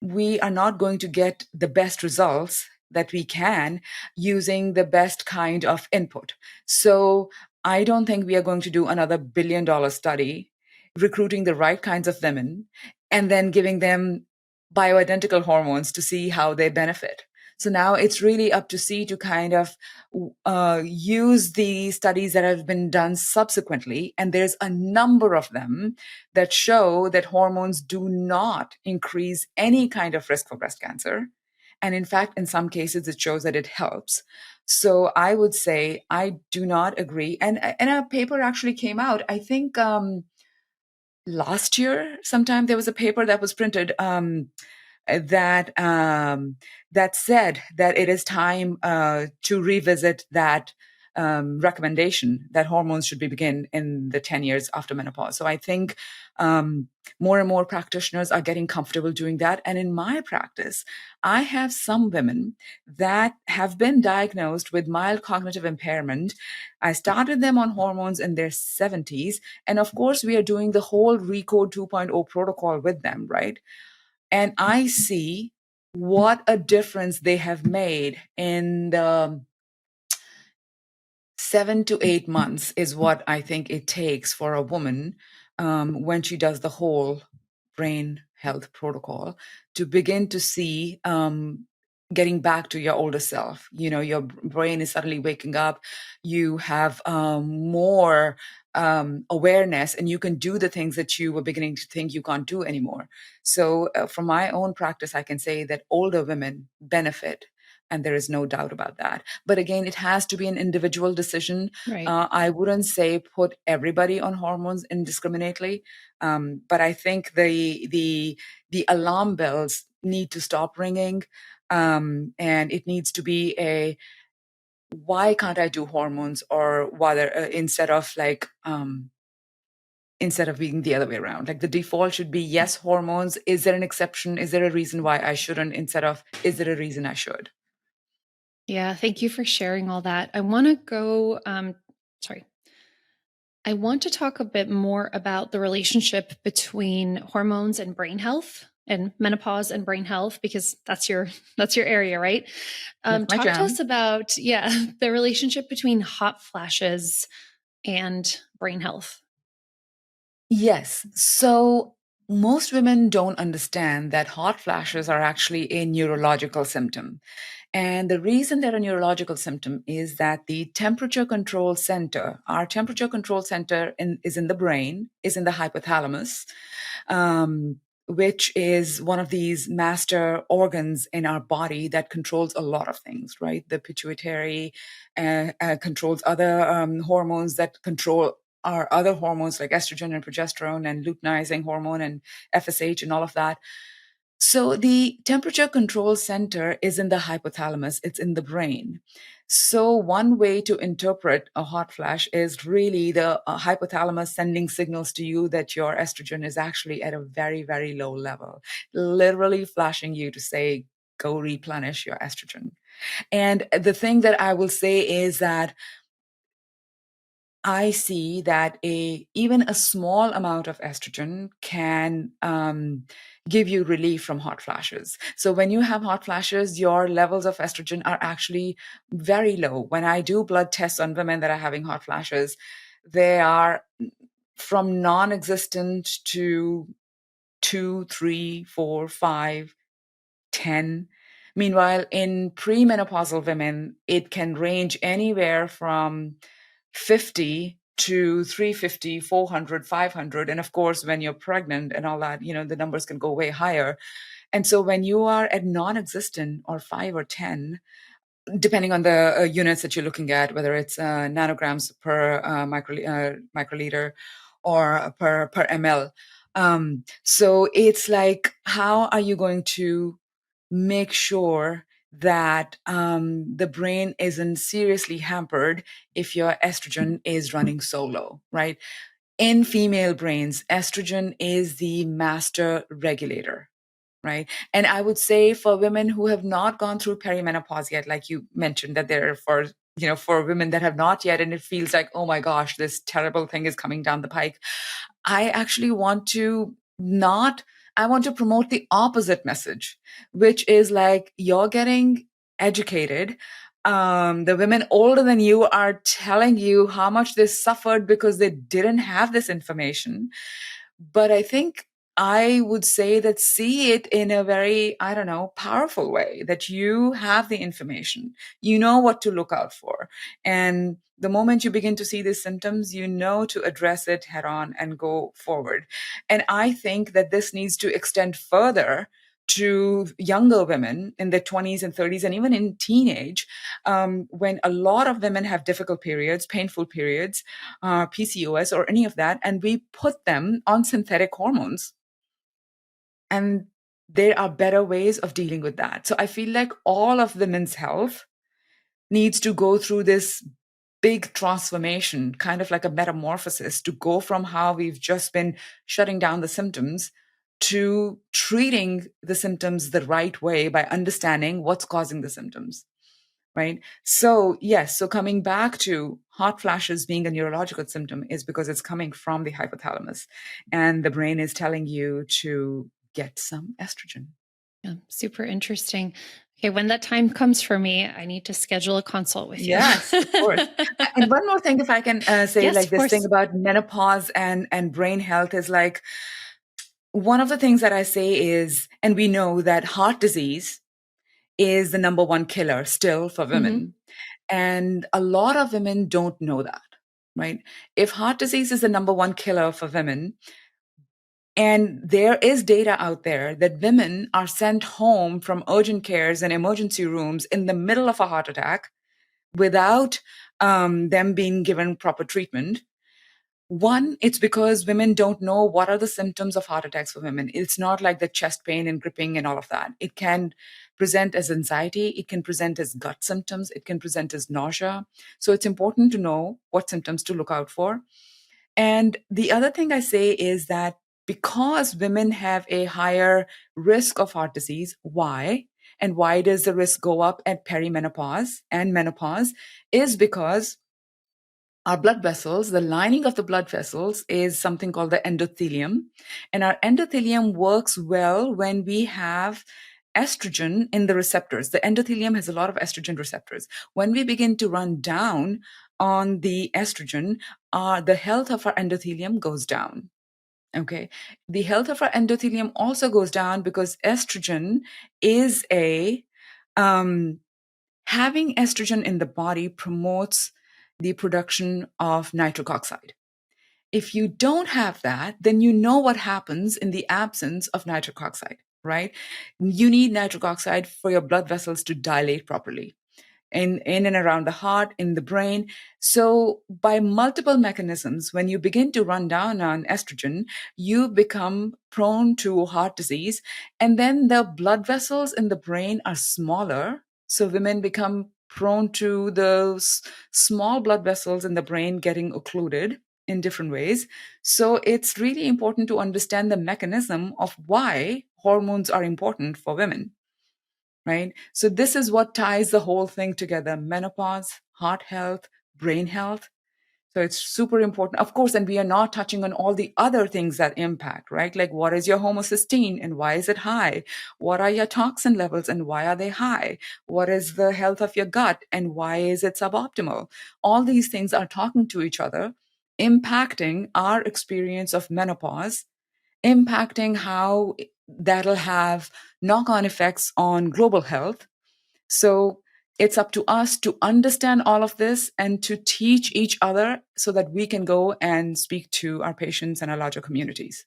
we are not going to get the best results that we can using the best kind of input. So I don't think we are going to do another $1 billion study recruiting the right kinds of women and then giving them bioidentical hormones to see how they benefit. So now it's really up to C to kind of use the studies that have been done subsequently. And there's a number of them that show that hormones do not increase any kind of risk for breast cancer. And in fact, in some cases, it shows that it helps. So I would say I do not agree. And a paper actually came out, I think last year, sometime there was a paper that was printed that that said that it is time to revisit that recommendation that hormones should be begin in the 10 years after menopause. So I think more and more practitioners are getting comfortable doing that. And in my practice, I have some women that have been diagnosed with mild cognitive impairment. I started them on hormones in their 70s. And of course, we are doing the whole ReCODE 2.0 protocol with them, right? And I see what a difference they have made in the 7 to 8 months is what I think it takes for a woman when she does the whole brain health protocol to begin to see getting back to your older self. You know, your brain is suddenly waking up. You have more awareness and you can do the things that you were beginning to think you can't do anymore. So from my own practice, I can say that older women benefit. And there is no doubt about that. But again, it has to be an individual decision. Right. I wouldn't say put everybody on hormones indiscriminately, but I think the alarm bells need to stop ringing, and it needs to be a why can't I do hormones, or whether instead of instead of being the other way around. Like the default should be yes, hormones. Is there an exception? Is there a reason why I shouldn't? Instead of is there a reason I should? Yeah, thank you for sharing all that. I want to go, sorry. I want to talk a bit more about the relationship between hormones and brain health and menopause and brain health, because that's your area, right? That's my Talk to us jam. about, yeah, the relationship between hot flashes and brain health. Yes. So most women don't understand that hot flashes are actually a neurological symptom. And the reason they're a neurological symptom is that the temperature control center, our temperature control center is in the brain, is in the hypothalamus. Um, which is one of these master organs in our body that controls a lot of things, right? The pituitary controls other hormones that control our other hormones like estrogen and progesterone and luteinizing hormone and FSH and all of that. So the temperature control center is in the hypothalamus, it's in the brain. So one way to interpret a hot flash is really the hypothalamus sending signals to you that your estrogen is actually at a very, very low level, literally flashing you to say, go replenish your estrogen. And the thing that I will say is that I see that even a small amount of estrogen can give you relief from hot flashes. So when you have hot flashes, your levels of estrogen are actually very low. When I do blood tests on women that are having hot flashes, they are from non-existent to 2, 3, 4, 5, 10. Meanwhile, in premenopausal women, it can range anywhere from 50 to 350, 400, 500. And of course, when you're pregnant and all that, the numbers can go way higher. And so when you are at non-existent or 5 or 10, depending on the units that you're looking at, whether it's nanograms per microliter or per ml. So it's like, how are you going to make sure that the brain isn't seriously hampered if your estrogen is running so low, right? In female brains, estrogen is the master regulator, right? And I would say for women who have not gone through perimenopause yet, like you mentioned, that there are for women that have not yet, and it feels like, oh my gosh, this terrible thing is coming down the pike. I actually want to not, I want to promote the opposite message, which is like, you're getting educated. The women older than you are telling you how much they suffered because they didn't have this information. But I think I would say that see it in a very, I don't know, powerful way, that you have the information, you know what to look out for. And the moment you begin to see these symptoms, you know to address it head on and go forward. And I think that this needs to extend further to younger women in their 20s and 30s and even in teenage, when a lot of women have difficult periods, painful periods, PCOS or any of that, and we put them on synthetic hormones. And there are better ways of dealing with that. So I feel like all of women's health needs to go through this big transformation, kind of like a metamorphosis, to go from how we've just been shutting down the symptoms to treating the symptoms the right way by understanding what's causing the symptoms. Right. So, yes. So, coming back to hot flashes being a neurological symptom is because it's coming from the hypothalamus and the brain is telling you to get some estrogen. Yeah, super interesting. Okay, when that time comes for me, I need to schedule a consult with you. Yes, of course. And one more thing, if I can say, Yes, like of this thing course. about menopause and brain health is like, one of the things that I say is, and we know that heart disease is the number one killer still for Mhm. women. And a lot of women don't know that, right? If heart disease is the number one killer for women, and there is data out there that women are sent home from urgent cares and emergency rooms in the middle of a heart attack without them being given proper treatment. One, it's because women don't know what are the symptoms of heart attacks for women. It's not like the chest pain and gripping and all of that. It can present as anxiety. It can present as gut symptoms. It can present as nausea. So it's important to know what symptoms to look out for. And the other thing I say is that because women have a higher risk of heart disease, why? And why does the risk go up at perimenopause and menopause? Is because our blood vessels, the lining of the blood vessels is something called the endothelium. And our endothelium works well when we have estrogen in the receptors. The endothelium has a lot of estrogen receptors. When we begin to run down on the estrogen, the health of our endothelium goes down. Okay. The health of our endothelium also goes down because estrogen is um, having estrogen in the body promotes the production of nitric oxide. If you don't have that, then you know what happens in the absence of nitric oxide, right? You need nitric oxide for your blood vessels to dilate properly in and around the heart, in the brain. So, by multiple mechanisms, when you begin to run down on estrogen, you become prone to heart disease. And then the blood vessels in the brain are smaller. So, women become prone to those small blood vessels in the brain getting occluded in different ways. So, it's really important to understand the mechanism of why hormones are important for women, right? So this is what ties the whole thing together: menopause, heart health, brain health. So it's super important. Of course, and we are not touching on all the other things that impact, right? Like, what is your homocysteine and why is it high? What are your toxin levels and why are they high? What is the health of your gut and why is it suboptimal? All these things are talking to each other, impacting our experience of menopause, impacting how that'll have knock on effects on global health. So it's up to us to understand all of this and to teach each other so that we can go and speak to our patients and our larger communities.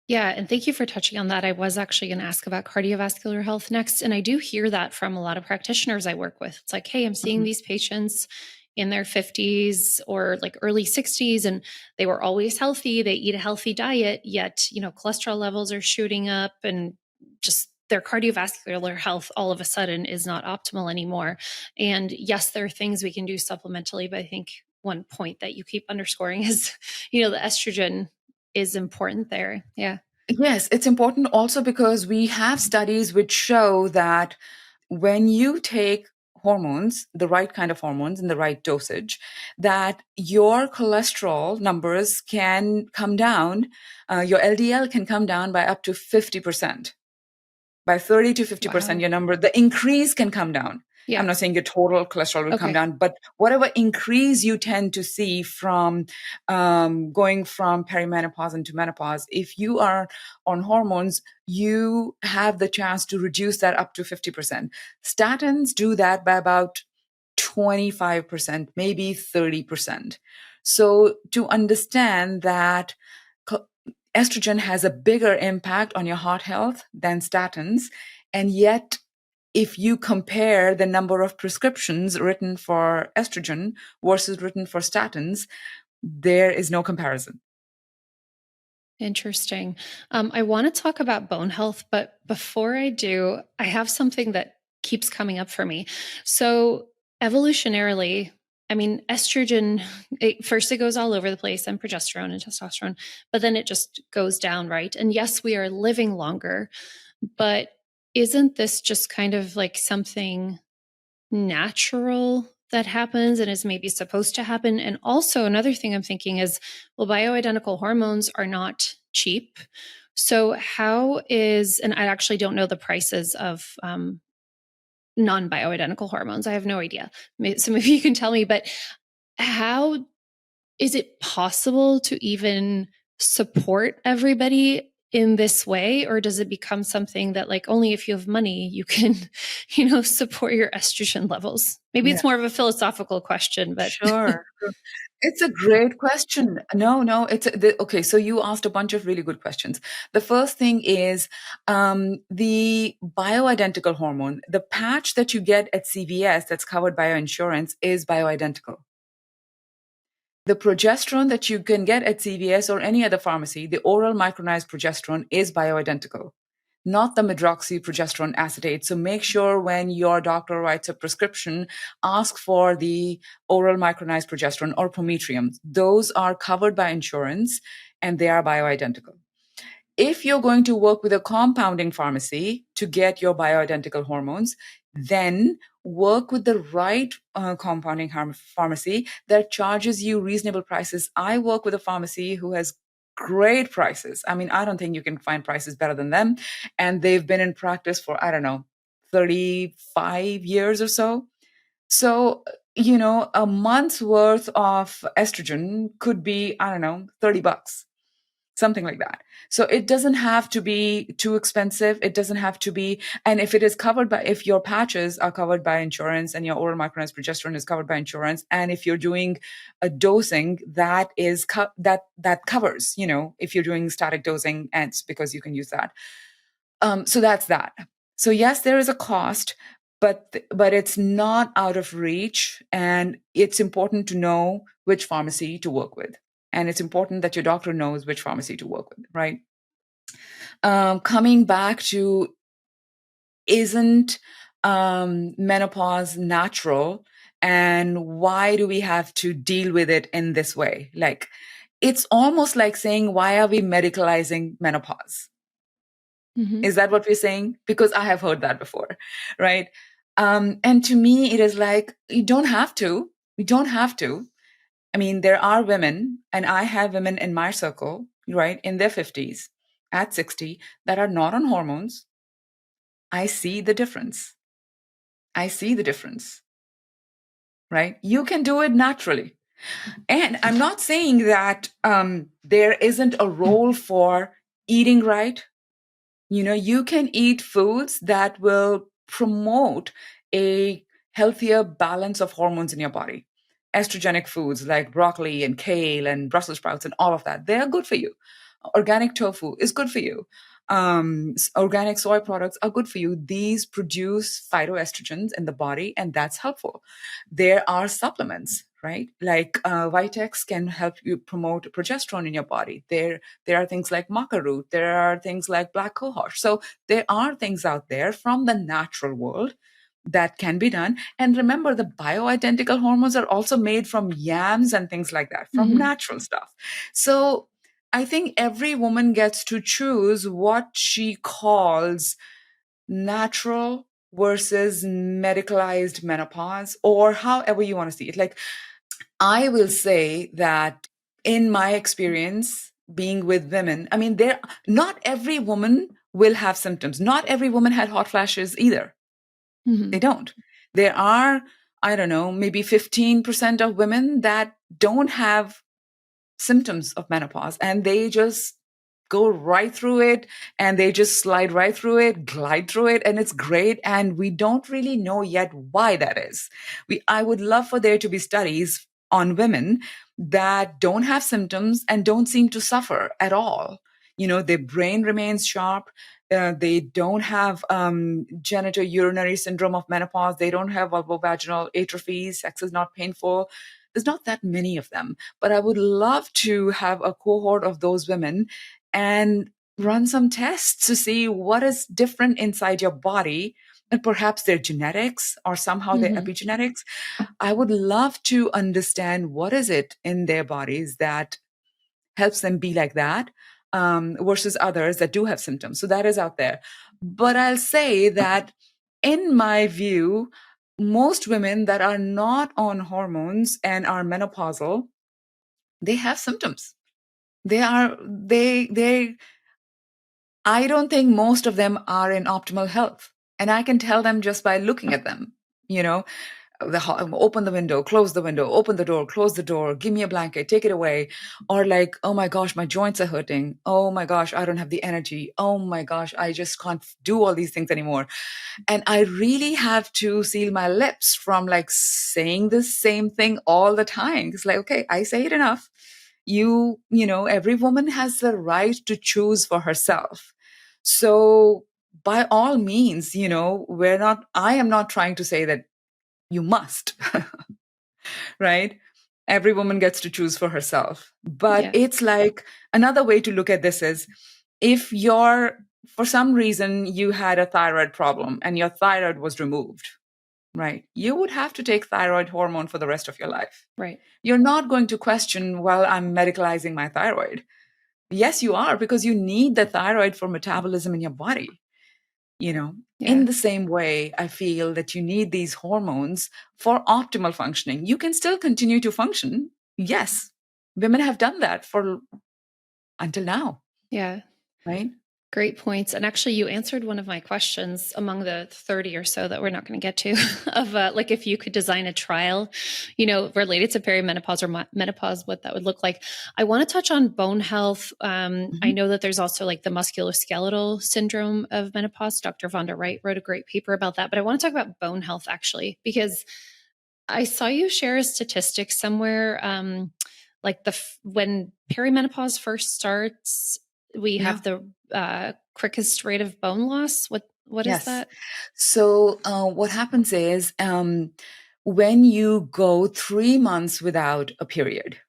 Yeah, and thank you for touching on that. I was actually going to ask about cardiovascular health next. And I do hear that from a lot of practitioners I work with. It's like, hey, I'm seeing Mhm. these patients in their 50s or like early 60s, and they were always healthy. They eat a healthy diet, yet, cholesterol levels are shooting up and just their cardiovascular health all of a sudden is not optimal anymore. And yes, there are things we can do supplementally, but I think one point that you keep underscoring is, the estrogen is important there. Yeah. Yes, it's important also because we have studies which show that when you take hormones, the right kind of hormones in the right dosage, that your cholesterol numbers can come down, your LDL can come down by up to 50%. By 30 to 50%, Wow. your number, the increase can come down. I'm Yeah. not saying your total cholesterol will come Okay. down, but whatever increase you tend to see from going from perimenopause into menopause, if you are on hormones, you have the chance to reduce that up to 50%. Statins do that by about 25%, maybe 30%. So to understand that estrogen has a bigger impact on your heart health than statins. And yet, if you compare the number of prescriptions written for estrogen versus written for statins, there is no comparison. Interesting. I want to talk about bone health, but before I do, I have something that keeps coming up for me. So, evolutionarily, I mean, estrogen, first it goes all over the place, and progesterone and testosterone, but then it just goes down, right? And yes, we are living longer, but isn't this just kind of like something natural that happens and is maybe supposed to happen? And also, another thing I'm thinking is, well, bioidentical hormones are not cheap. So, how is, and I actually don't know the prices of non bioidentical hormones. I have no idea. So, maybe you can tell me, but how is it possible to even support everybody in this way, or does it become something that like only if you have money you can support your estrogen levels? Maybe Yeah, it's more of a philosophical question, but sure. Sure. It's a great question. No, okay. So you asked a bunch of really good questions. The first thing is the bioidentical hormone. The patch that you get at CVS that's covered by your insurance is bioidentical. The progesterone that you can get at CVS or any other pharmacy, the oral micronized progesterone, is bioidentical, not the medroxyprogesterone acetate. So make sure when your doctor writes a prescription, ask for the oral micronized progesterone or prometrium. Those are covered by insurance and they are bioidentical. If you're going to work with a compounding pharmacy to get your bioidentical hormones, then work with the right compounding pharmacy that charges you reasonable prices. I work with a pharmacy who has great prices. I mean, I don't think you can find prices better than them. And they've been in practice for, I don't know, 35 years or so. So, a month's worth of estrogen could be, I don't know, $30. something like that. So it doesn't have to be too expensive. It doesn't have to be, and if it is covered by, if your patches are covered by insurance and your oral micronized progesterone is covered by insurance, and if you're doing a dosing that is that covers, if you're doing static dosing, and it's because you can use that. So that's that. So yes, there is a cost, but it's not out of reach, and it's important to know which pharmacy to work with, and it's important that your doctor knows which pharmacy to work with, right? Coming back to, isn't menopause natural, and why do we have to deal with it in this way? Like, it's almost like saying, why are we medicalizing menopause? Mm-hmm. Is that what we're saying? Because I have heard that before, right? And to me, it is like, you don't have to. You don't have to. I mean, there are women, and I have women in my circle, right, in their 50s, at 60, that are not on hormones. I see the difference. I see the difference, right? You can do it naturally. And I'm not saying that there isn't a role for eating right. You can eat foods that will promote a healthier balance of hormones in your body. Estrogenic foods like broccoli and kale and Brussels sprouts and all of that, they're good for you. Organic tofu is good for you. Organic soy products are good for you. These produce phytoestrogens in the body, and that's helpful. There are supplements, right? Like Vitex can help you promote progesterone in your body. There are things like maca root. There are things like black cohosh. So there are things out there from the natural world that can be done. And remember, the bioidentical hormones are also made from yams and things like that, from Mm-hmm. natural stuff. So I think every woman gets to choose what she calls natural versus medicalized menopause, or however you want to see it. Like, I will say that in my experience being with women, I mean, not every woman will have symptoms. Not every woman had hot flashes either. Mm-hmm. They don't. There are, I don't know, maybe 15% of women that don't have symptoms of menopause, and they just go right through it, and they just slide right through it, glide through it, and it's great. And we don't really know yet why that is. I would love for there to be studies on women that don't have symptoms and don't seem to suffer at all. Their brain remains sharp. They don't have genitourinary syndrome of menopause. They don't have vulvovaginal atrophy. Sex is not painful. There's not that many of them, but I would love to have a cohort of those women and run some tests to see what is different inside your body, and perhaps their genetics or somehow their Mm-hmm. epigenetics. I would love to understand what is it in their bodies that helps them be like that, versus others that do have symptoms. So that is out there. But I'll say that in my view, most women that are not on hormones and are menopausal, they have symptoms. They I don't think most of them are in optimal health. And I can tell them just by looking at them, you know, open the window, close the window, open the door, close the door, give me a blanket, take it away. Or like, oh my gosh, my joints are hurting. Oh my gosh, I don't have the energy. Oh my gosh, I just can't do all these things anymore. And I really have to seal my lips from like saying the same thing all the time. It's like, okay, I say it enough. Every woman has the right to choose for herself. So by all means, I am not trying to say that you must, right? Every woman gets to choose for herself. But Yeah. it's like, another way to look at this is, if for some reason you had a thyroid problem and your thyroid was removed, right? You would have to take thyroid hormone for the rest of your life. Right. You're not going to question, well, I'm medicalizing my thyroid. Yes, you are, because you need the thyroid for metabolism in your body. In Yeah. the same way, I feel that you need these hormones for optimal functioning. You can still continue to function. Yes, women have done that for until now, Yeah. right? Great points. And actually, you answered one of my questions among the 30 or so that we're not going to get to of like if you could design a trial, related to perimenopause or menopause, what that would look like. I want to touch on bone health. I know that there's also like the musculoskeletal syndrome of menopause. Dr. Vonda Wright wrote a great paper about that. But I want to talk about bone health actually, because I saw you share a statistic somewhere. Like when perimenopause first starts, we Yeah. have the quickest rate of bone loss. What is Yes. that? So what happens is when you go 3 months without a period,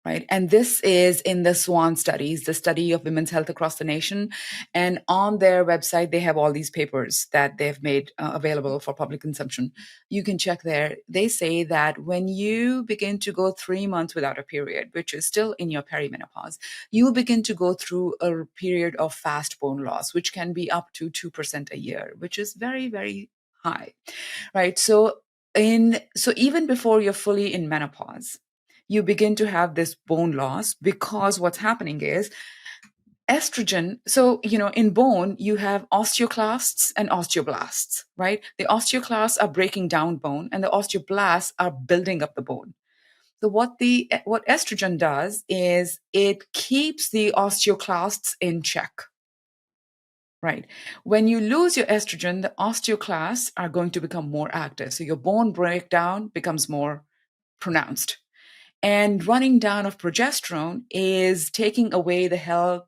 right? And this is in the SWAN studies, the study of women's health across the nation. And on their website, they have all these papers that they've made available for public consumption. You can check there. They say that when you begin to go 3 months without a period, which is still in your perimenopause, you begin to go through a period of fast bone loss, which can be up to 2% a year, which is very, very high, right? So even before you're fully in menopause, you begin to have this bone loss because what's happening is estrogen. So, in bone, you have osteoclasts and osteoblasts, right? The osteoclasts are breaking down bone and the osteoblasts are building up the bone. So what estrogen does is it keeps the osteoclasts in check, right? When you lose your estrogen, the osteoclasts are going to become more active. So your bone breakdown becomes more pronounced. And running down of progesterone is taking away the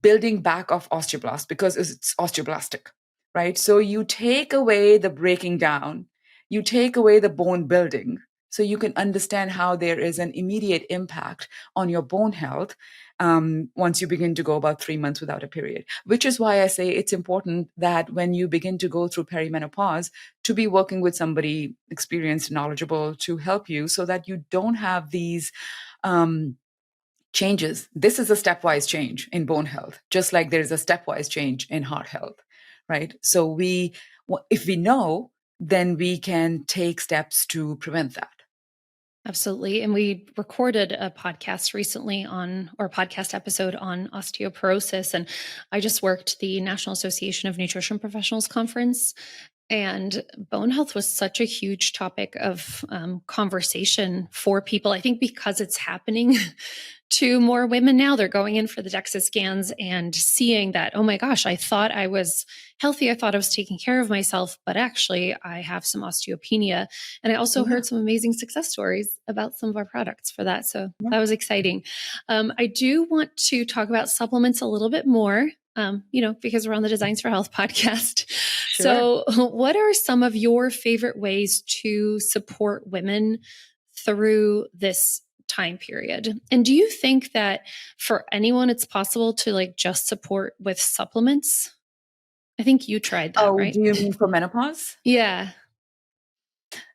building back of osteoblast because it's osteoblastic, right? So you take away the breaking down, you take away the bone building, so you can understand how there is an immediate impact on your bone health once you begin to go about 3 months without a period. Which is why I say it's important that when you begin to go through perimenopause, to be working with somebody experienced, knowledgeable to help you so that you don't have these um, changes. This is a stepwise change in bone health, just like there's a stepwise change in heart health, right? So if we know, then we can take steps to prevent that. Absolutely. And we recorded a podcast recently or podcast episode on osteoporosis. And I just worked the National Association of Nutrition Professionals conference. And bone health was such a huge topic of conversation for people. I think because it's happening to more women now, they're going in for the DEXA scans and seeing that, oh my gosh, I thought I was healthy. I thought I was taking care of myself, but actually I have some osteopenia. And I also Yeah. heard some amazing success stories about some of our products for that. So Yeah. that was exciting. I do want to talk about supplements a little bit more. Because we're on the Designs for Health podcast. Sure. So, what are some of your favorite ways to support women through this time period? And do you think that for anyone it's possible to like just support with supplements? I think you tried that, Oh, right? do you mean for menopause? Yeah.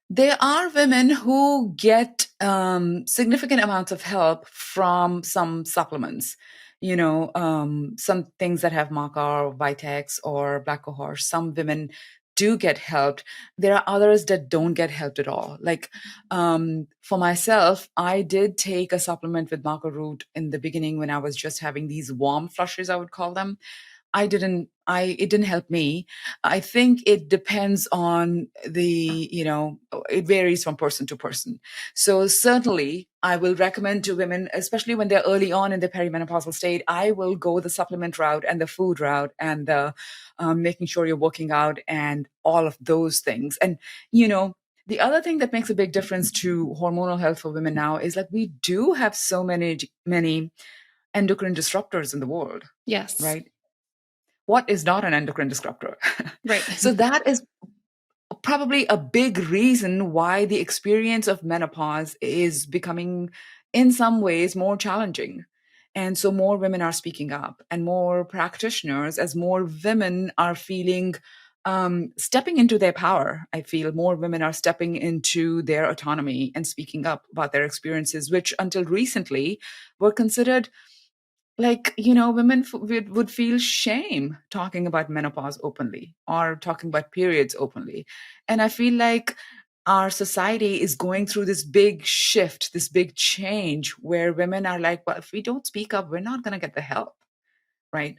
There are women who get significant amounts of help from some supplements. Some things that have maca or Vitex or black cohosh. Some women do get helped. There are others that don't get helped at all. Like for myself, I did take a supplement with maca root in the beginning when I was just having these warm flushes, I would call them. It didn't help me. I think it depends on it varies from person to person. So certainly I will recommend to women, especially when they're early on in the perimenopausal state, I will go the supplement route and the food route and the making sure you're working out and all of those things. And, the other thing that makes a big difference to hormonal health for women now is that we do have so many endocrine disruptors in the world, Yes. right? What is not an endocrine disruptor? Right. So that is probably a big reason why the experience of menopause is becoming, in some ways, more challenging. And so more women are speaking up and more practitioners, as more women are feeling stepping into their power. I feel more women are stepping into their autonomy and speaking up about their experiences, which until recently were considered like women would feel shame talking about menopause openly or talking about periods openly. And I feel like our society is going through this big shift, this big change where women are like, well, if we don't speak up, we're not going to get the help. right?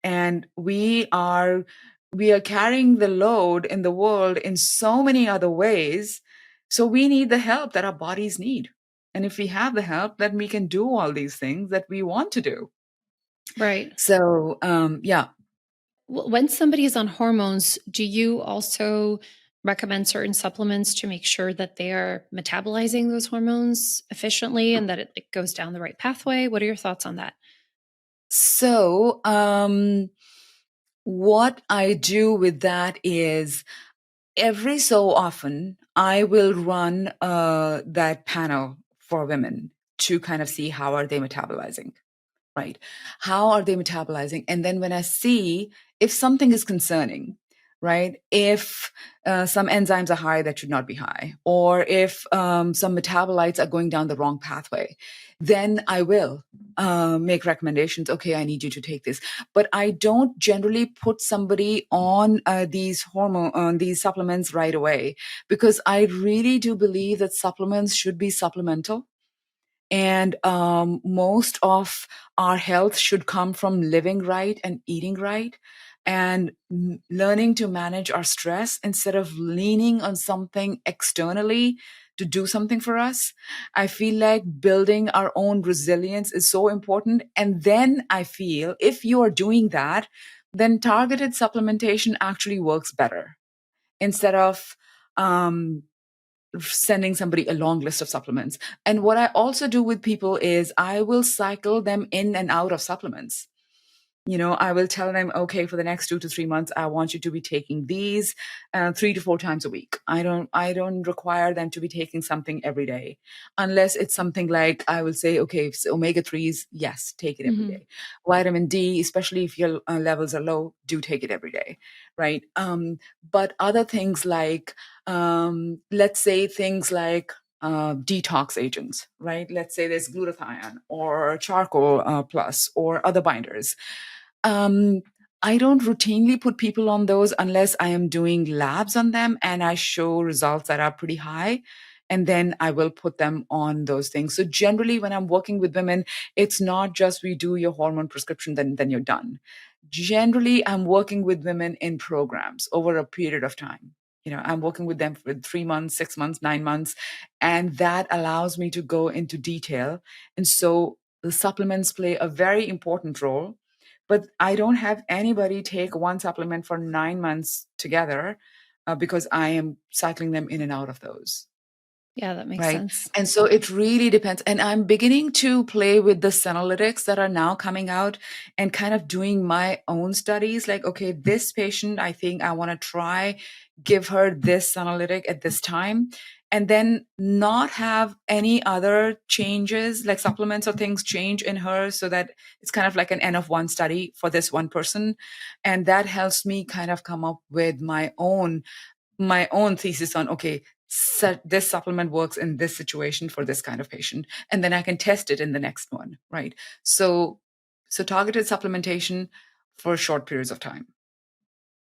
And we are carrying the load in the world in so many other ways. So we need the help that our bodies need. And if we have the help, then we can do all these things that we want to do. Right. So, yeah. When somebody is on hormones, do you also recommend certain supplements to make sure that they are metabolizing those hormones efficiently and that it goes down the right pathway? What are your thoughts on that? So, what I do with that is every so often I will run that panel for women to kind of see how are they metabolizing, right? How are they metabolizing? And then when I see if something is concerning, right? If some enzymes are high that should not be high, or if some metabolites are going down the wrong pathway, then I will make recommendations. Okay, I need you to take this. But I don't generally put somebody on these supplements right away, because I really do believe that supplements should be supplemental, and most of our health should come from living right and eating right, and learning to manage our stress instead of leaning on something externally to do something for us. I feel like building our own resilience is so important. And then I feel if you are doing that, then targeted supplementation actually works better instead of um, sending somebody a long list of supplements. And what I also do with people is I will cycle them in and out of supplements. I will tell them, okay, for the next 2 to 3 months, I want you to be taking these 3 to 4 times a week. I don't require them to be taking something every day, unless it's something like I will say, okay, so omega threes, yes, take it every Hmm. day. Vitamin D, especially if your levels are low, do take it every day, right? But other things like, let's say things like detox agents, right? Let's say there's glutathione or charcoal plus or other binders. um, I don't routinely put people on those unless I am doing labs on them and I show results that are pretty high. And then I will put them on those things. So generally, when I'm working with women, it's not just we do your hormone prescription, then you're done. Generally, I'm working with women in programs over a period of time. I'm working with them for 3 months, 6 months, 9 months, and that allows me to go into detail. And so the supplements play a very important role, but I don't have anybody take one supplement for 9 months together, because I am cycling them in and out of those. Yeah, that makes Right. sense. And so it really depends. And I'm beginning to play with the senolytics that are now coming out and kind of doing my own studies. Like, okay, this patient, I think I want to try, give her this senolytic at this time, and then not have any other changes, like supplements or things change in her, so that it's kind of like an N of one study for this one person. And that helps me kind of come up with my own thesis on, okay, this supplement works in this situation for this kind of patient, and then I can test it in the next one, right? So targeted supplementation for short periods of time.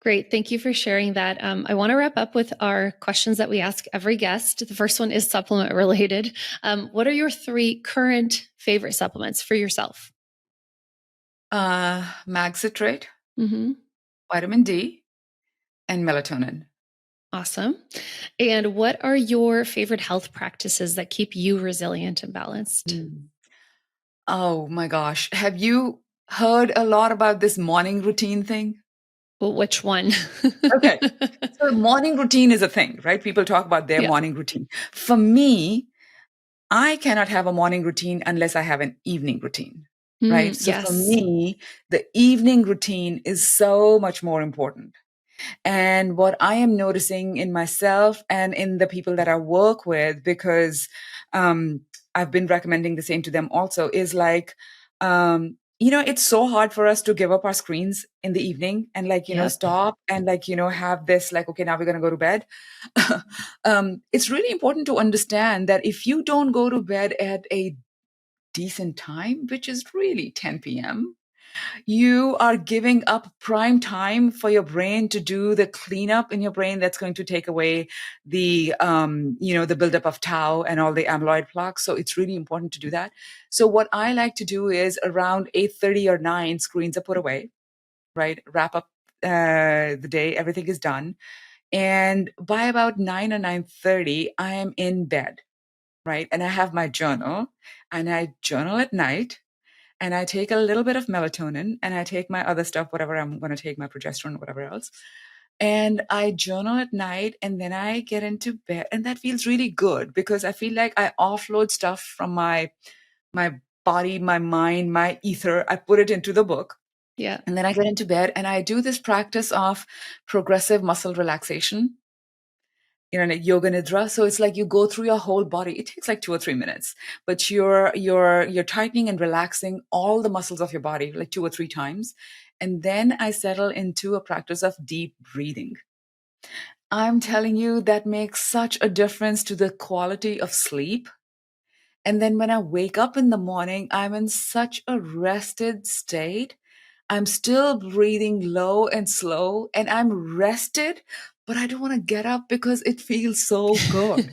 Great. Thank you for sharing that. I want to wrap up with our questions that we ask every guest. The first one is supplement related. What are your 3 current favorite supplements for yourself? Mag citrate, Hmm. vitamin D, and melatonin. Awesome. And what are your favorite health practices that keep you resilient and balanced? Mm. Oh my gosh, have you heard a lot about this morning routine thing? Well, which one? Okay, so morning routine is a thing, right? People talk about their Yeah. morning routine. For me, I cannot have a morning routine unless I have an evening routine, right? So for Yes. me, the evening routine is so much more important. And what I am noticing in myself and in the people that I work with, because um, I've been recommending the same to them also, is like, it's so hard for us to give up our screens in the evening and, like, Yep. stop and, like, have this, like, okay, now we're going to go to bed. It's really important to understand that if you don't go to bed at a decent time, which is really 10 p.m., You are giving up prime time for your brain to do the cleanup in your brain that's going to take away the buildup of tau and all the amyloid plaques. So it's really important to do that. So what I like to do is around 8:30 or 9, screens are put away, right? Wrap up the day, everything is done. And by about 9 or 9:30, I am in bed, right? And I have my journal, and I journal at night, and I take a little bit of melatonin, and I take my other stuff, whatever I'm going to take, my progesterone, whatever else. And I journal at night, and then I get into bed, and that feels really good because I feel like I offload stuff from my body, my mind, my ether. I put it into the book. Yeah. And then I get into bed and I do this practice of progressive muscle relaxation, like yoga nidra. So it's like you go through your whole body. It takes like 2 or 3 minutes, but you're tightening and relaxing all the muscles of your body like 2 or 3 times. And then I settle into a practice of deep breathing. I'm telling you, that makes such a difference to the quality of sleep. And then when I wake up in the morning, I'm in such a rested state. I'm still breathing low and slow, and I'm rested, but I don't want to get up because it feels so good.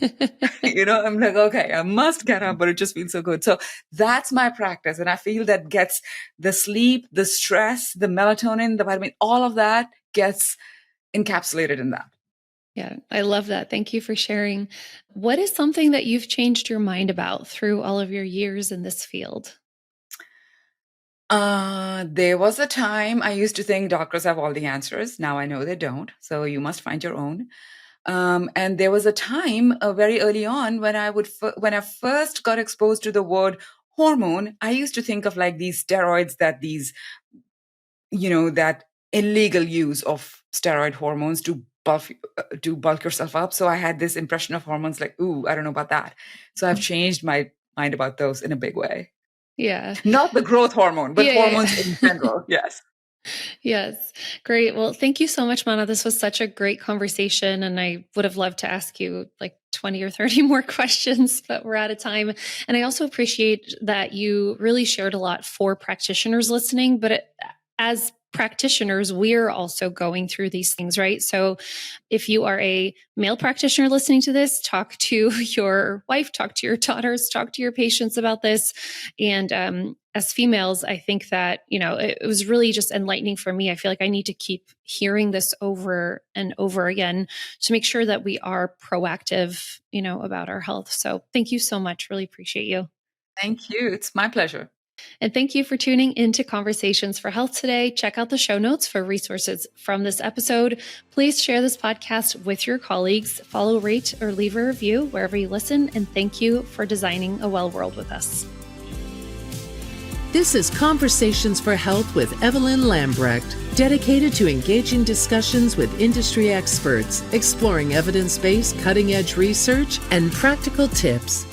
I'm like, okay, I must get up, but it just feels so good. So that's my practice. And I feel that gets the sleep, the stress, the melatonin, the vitamin, all of that gets encapsulated in that. Yeah, I love that. Thank you for sharing. What is something that you've changed your mind about through all of your years in this field? There was a time I used to think doctors have all the answers. Now I know they don't. So you must find your own. And there was a time very early on when when I first got exposed to the word hormone, I used to think of like these steroids that illegal use of steroid hormones to bulk yourself up. So I had this impression of hormones like, ooh, I don't know about that. So I've changed my mind about those in a big way. Yeah. Not the growth hormone, but hormones in general. Yes. Yes. Great. Well, thank you so much, Manna. This was such a great conversation. And I would have loved to ask you like 20 or 30 more questions, but we're out of time. And I also appreciate that you really shared a lot for practitioners listening, but as practitioners, we're also going through these things, right? So if you are a male practitioner listening to this, talk to your wife, talk to your daughters, talk to your patients about this. And as females, I think that, it was really just enlightening for me. I feel like I need to keep hearing this over and over again to make sure that we are proactive, about our health. So thank you so much. Really appreciate you. Thank you. It's my pleasure. And thank you for tuning into Conversations for Health today. Check out the show notes for resources from this episode. Please share this podcast with your colleagues. Follow, rate, or leave a review wherever you listen. And thank you for designing a well world with us. This is Conversations for Health with Evelyn Lambrecht, dedicated to engaging discussions with industry experts, exploring evidence-based cutting-edge research and practical tips.